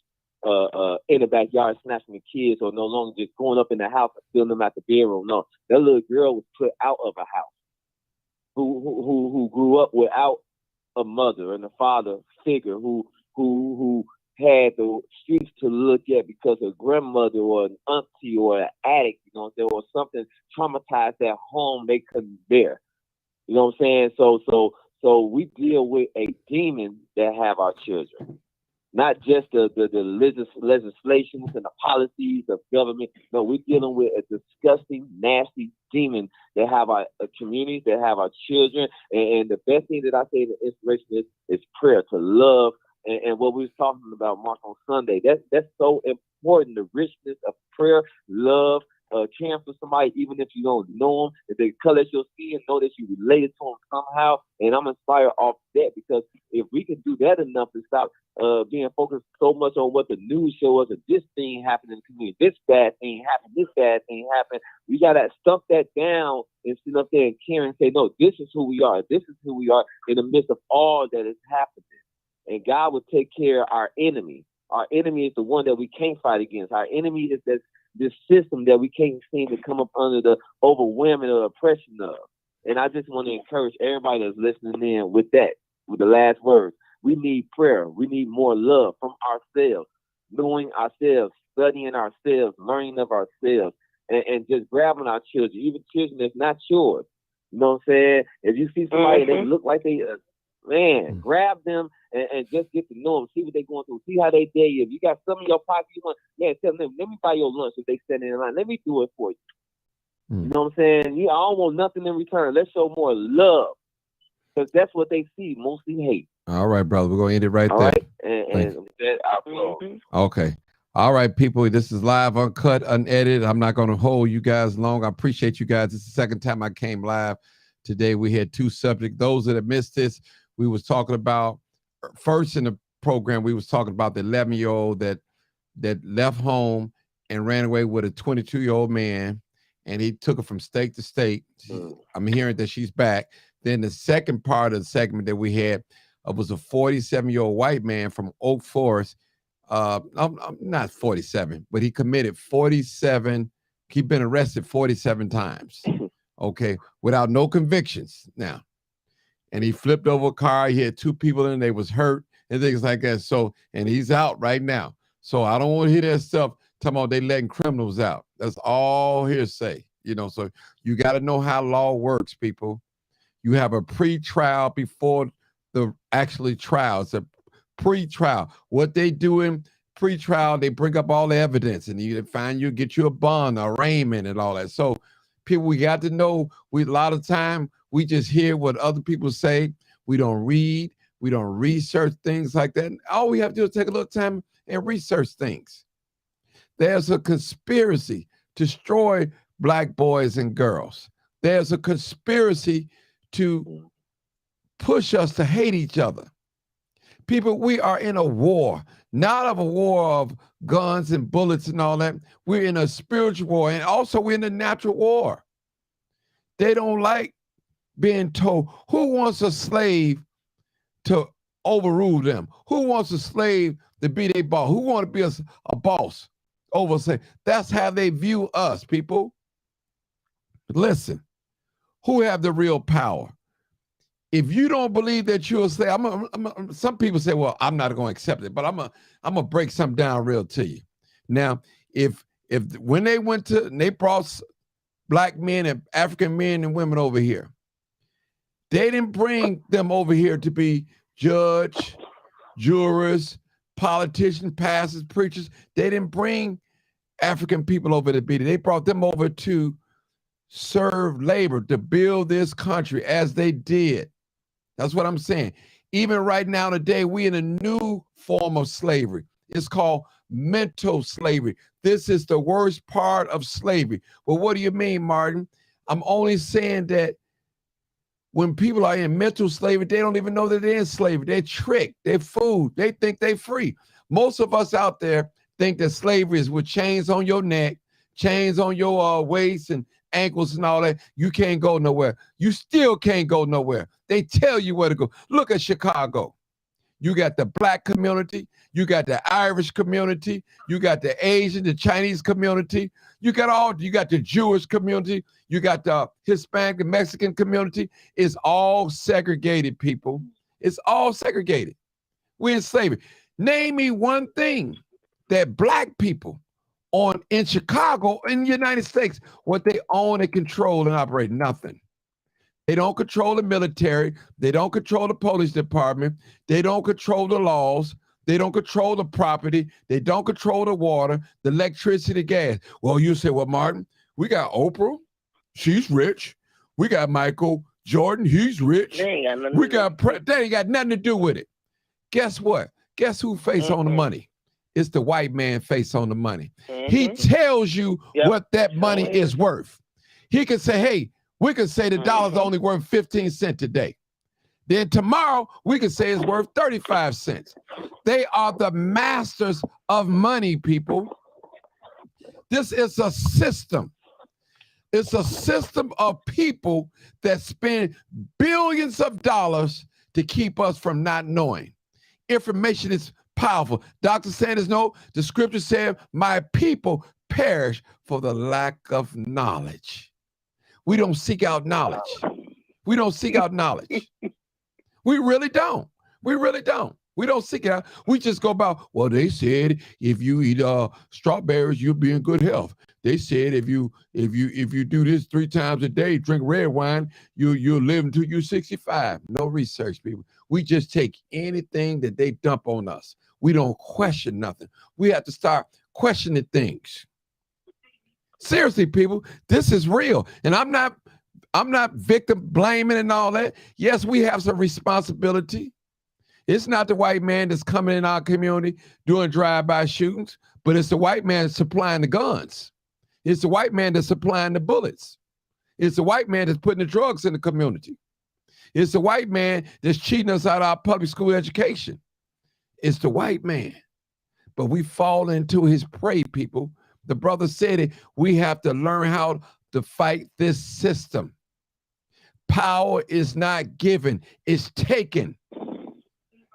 in the backyard snatching the kids, or no longer just going up in the house and stealing them out the bedroom. No, that little girl was put out of a house, who grew up without a mother and a father figure, who had the streets to look at because a grandmother or an auntie or an addict, you know, there was something traumatized at home they couldn't bear. You know what I'm saying? So we deal with a demon that have our children, not just the legislations and the policies of government. No, we're dealing with a disgusting, nasty demon that have our communities, that have our children. And the best thing that I say in the inspiration is prayer, to love. And what we was talking about, Mark, on Sunday, that's so important. The richness of prayer, love, caring for somebody, even if you don't know them, if they color your skin, know that you related to them somehow. And I'm inspired off that, because if we can do that enough to stop being focused so much on what the news show us, that this thing happened in the community, this bad thing happened, this bad thing happened, we gotta stump that down and sit up there and care and say, no, this is who we are. This is who we are in the midst of all that is happening. And God will take care of our enemy. Our enemy is the one that we can't fight against. Our enemy is this system that we can't seem to come up under the overwhelming or oppression of. And I just want to encourage everybody that's listening in with that, with the last words. We need prayer. We need more love from ourselves, knowing ourselves, studying ourselves, learning of ourselves, and just grabbing our children, even children that's not yours. You know what I'm saying? If you see somebody that look like they, grab them and just get to know them, see what they're going through, see how they day. If you got some in your pocket, you want, tell them, let me buy your lunch if they stand in line. Let me do it for you. You know what I'm saying? Yeah, I don't want nothing in return. Let's show more love, because that's what they see, mostly hate. All right, brother. We're going to end it right there. Right? And that outflow. Okay. All right, people. This is live, uncut, unedited. I'm not going to hold you guys long. I appreciate you guys. It's the second time I came live today. We had two subjects. Those that have missed this, we was talking about, first in the program, we was talking about the 11-year-old that left home and ran away with a 22-year-old man, and he took her from state to state. I'm hearing that she's back. Then the second part of the segment that we had was a 47-year-old white man from Oak Forest. I'm not 47, but he committed 47. He's been arrested 47 times, okay, without no convictions now. And he flipped over a car. He had two people in it. They was hurt and things like that. So, and he's out right now. So I don't want to hear that stuff talking about they letting criminals out. That's all hearsay, you know. So you got to know how law works, people. You have a pre-trial before the actually trial. It's a pre-trial. What they do in pre-trial, they bring up all the evidence, and you find you get you a bond, arraignment, and all that. So people, we got to know, a lot of time we just hear what other people say. We don't read, we don't research things like that. All we have to do is take a little time and research things. There's a conspiracy to destroy Black boys and girls. There's a conspiracy to push us to hate each other. People, we are in a war, not of a war of guns and bullets and all that. We're in a spiritual war, and also we're in a natural war. They don't like being told. Who wants a slave to overrule them? Who wants a slave to be their boss? Who wants to be a boss over slave? That's how they view us, people. Listen, who have the real power? If you don't believe that you'll say, some people say, well, I'm not going to accept it, but I'm going to break something down real to you. Now, if when they they brought black men and African men and women over here, they didn't bring them over here to be judge, jurors, politicians, pastors, preachers. They didn't bring African people over to be there. They brought them over to serve labor, to build this country as they did. That's what I'm saying. Even right now today, we in a new form of slavery. It's called mental slavery. This is the worst part of slavery. Well, what do you mean, Martin? I'm only saying that when people are in mental slavery, they don't even know that they're in slavery. They're tricked. They're fooled. They think they're free. Most of us out there think that slavery is with chains on your neck, chains on your waist and ankles and all that. You can't go nowhere. You still can't go nowhere. They tell you where to go. Look at Chicago. You got the black community. You got the Irish community. You got the Asian, the Chinese community. You got the Jewish community. You got the Hispanic, the Mexican community. It's all segregated, people. It's all segregated. We're in slavery. Name me one thing that black people in Chicago, in the United States, what they own and control and operate. Nothing. They don't control the military. They don't control the police department. They don't control the laws. They don't control the property. They don't control the water, the electricity, the gas. Well, you say, well, Martin, we got Oprah. She's rich. We got Michael Jordan. He's rich. They ain't got nothing to do with it. Guess what? Guess who face on the money? It's the white man face on the money. He tells you what that money is worth. He can say, hey, we can say the dollar's only worth 15 cents today. Then tomorrow, we can say it's worth 35 cents. They are the masters of money, people. This is a system. It's a system of people that spend billions of dollars to keep us from not knowing. Information is powerful. Dr. Sanders, no, the scripture said, my people perish for the lack of knowledge. We don't seek out knowledge. We don't seek out knowledge. We really don't. We really don't. We don't seek it out. We just go about, well, they said if you eat strawberries, you'll be in good health. They said if you do this 3 times a day, drink red wine, you'll live until you're 65. No research, people. We just take anything that they dump on us. We don't question nothing. We have to start questioning things. Seriously, people, this is real. And I'm not victim blaming and all that. Yes, we have some responsibility. It's not the white man that's coming in our community doing drive-by shootings, but it's the white man supplying the guns. It's the white man that's supplying the bullets. It's the white man that's putting the drugs in the community. It's the white man that's cheating us out of our public school education. It's the white man. But we fall into his prey, people. The brother said it. We have to learn how to fight this system. Power is not given, it's taken.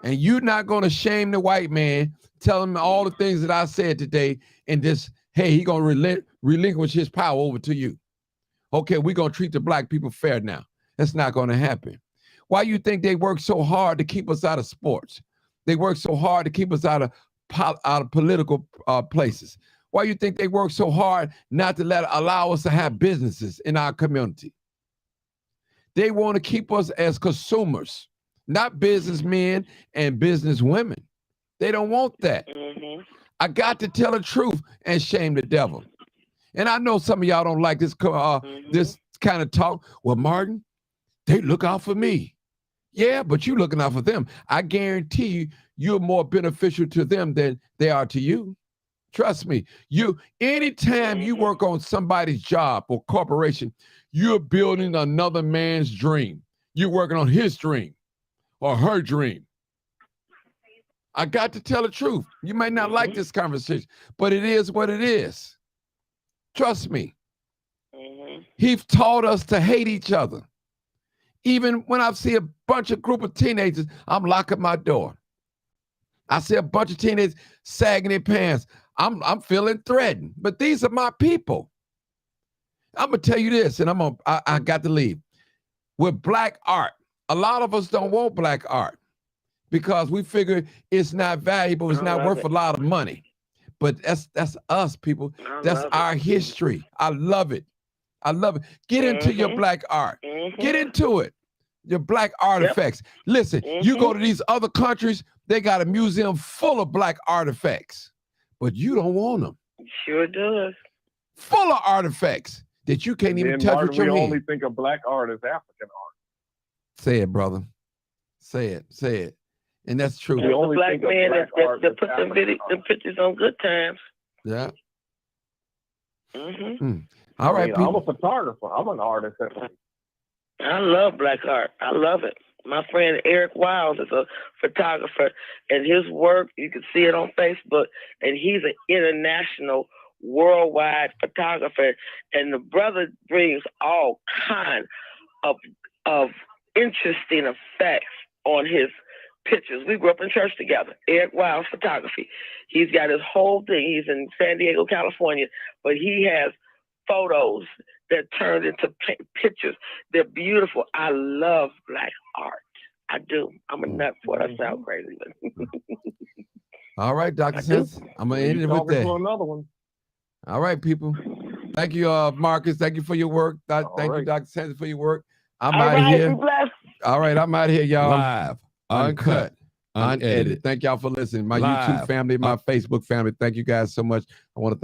And you're not going to shame the white man, tell him all the things that I said today, and just, hey, he's going to relinquish his power over to you. Okay, we're going to treat the black people fair now. That's not going to happen. Why you think they work so hard to keep us out of sports? They work so hard to keep us out of political places. Why you think they work so hard not to allow us to have businesses in our community? They want to keep us as consumers, not businessmen and businesswomen. They don't want that. I got to tell the truth and shame the devil. And I know some of y'all don't like this this kind of talk. Well, Martin, they look out for me. Yeah, but you looking out for them. I guarantee you, you're more beneficial to them than they are to you. Trust me. Anytime you work on somebody's job or corporation, you're building another man's dream. You're working on his dream or her dream. I got to tell the truth. You may not like this conversation, but it is what it is. Trust me. He's taught us to hate each other. Even when I see a group of teenagers, I'm locking my door. I see a bunch of teenagers sagging their pants. I'm feeling threatened, but these are my people. I'm gonna tell you this, and I got to leave. With black art, a lot of us don't want black art because we figure it's not valuable, it's not worth a lot of money. But that's us, people. That's our history. I love it. I love it. Get into your black art. Get into it. Your black artifacts. Listen, you go to these other countries, they got a museum full of black artifacts, but you don't want them. Sure does. Full of artifacts that you can't even touch with your hand. We only think of black art as African art. Say it, brother. Say it. Say it. And that's true. The only black man that put them pictures on Good Times. Yeah. Mm-hmm. All right, people. I'm a photographer. I'm an artist. I love black art. I love it. My friend Eric Wiles is a photographer, and his work, you can see it on Facebook, and he's an international, worldwide photographer, and the brother brings all kind of interesting effects on his pictures. We grew up in church together. Eric Wiles Photography. He's got his whole thing. He's in San Diego, California, but he has photos that turned into pictures. They're beautiful. I love black art. I do. I'm a nut for it. I sound crazy. All right, Dr. Sense. I'm going to end it with that. Another one. All right, people. Thank you, Marcus. Thank you for your work. Thank you, Dr. Sense, for your work. I'm out of here. All right, I'm out of here, y'all. Live, uncut, unedited. Thank y'all for listening. My YouTube family, my Facebook family. Thank you guys so much. I want to thank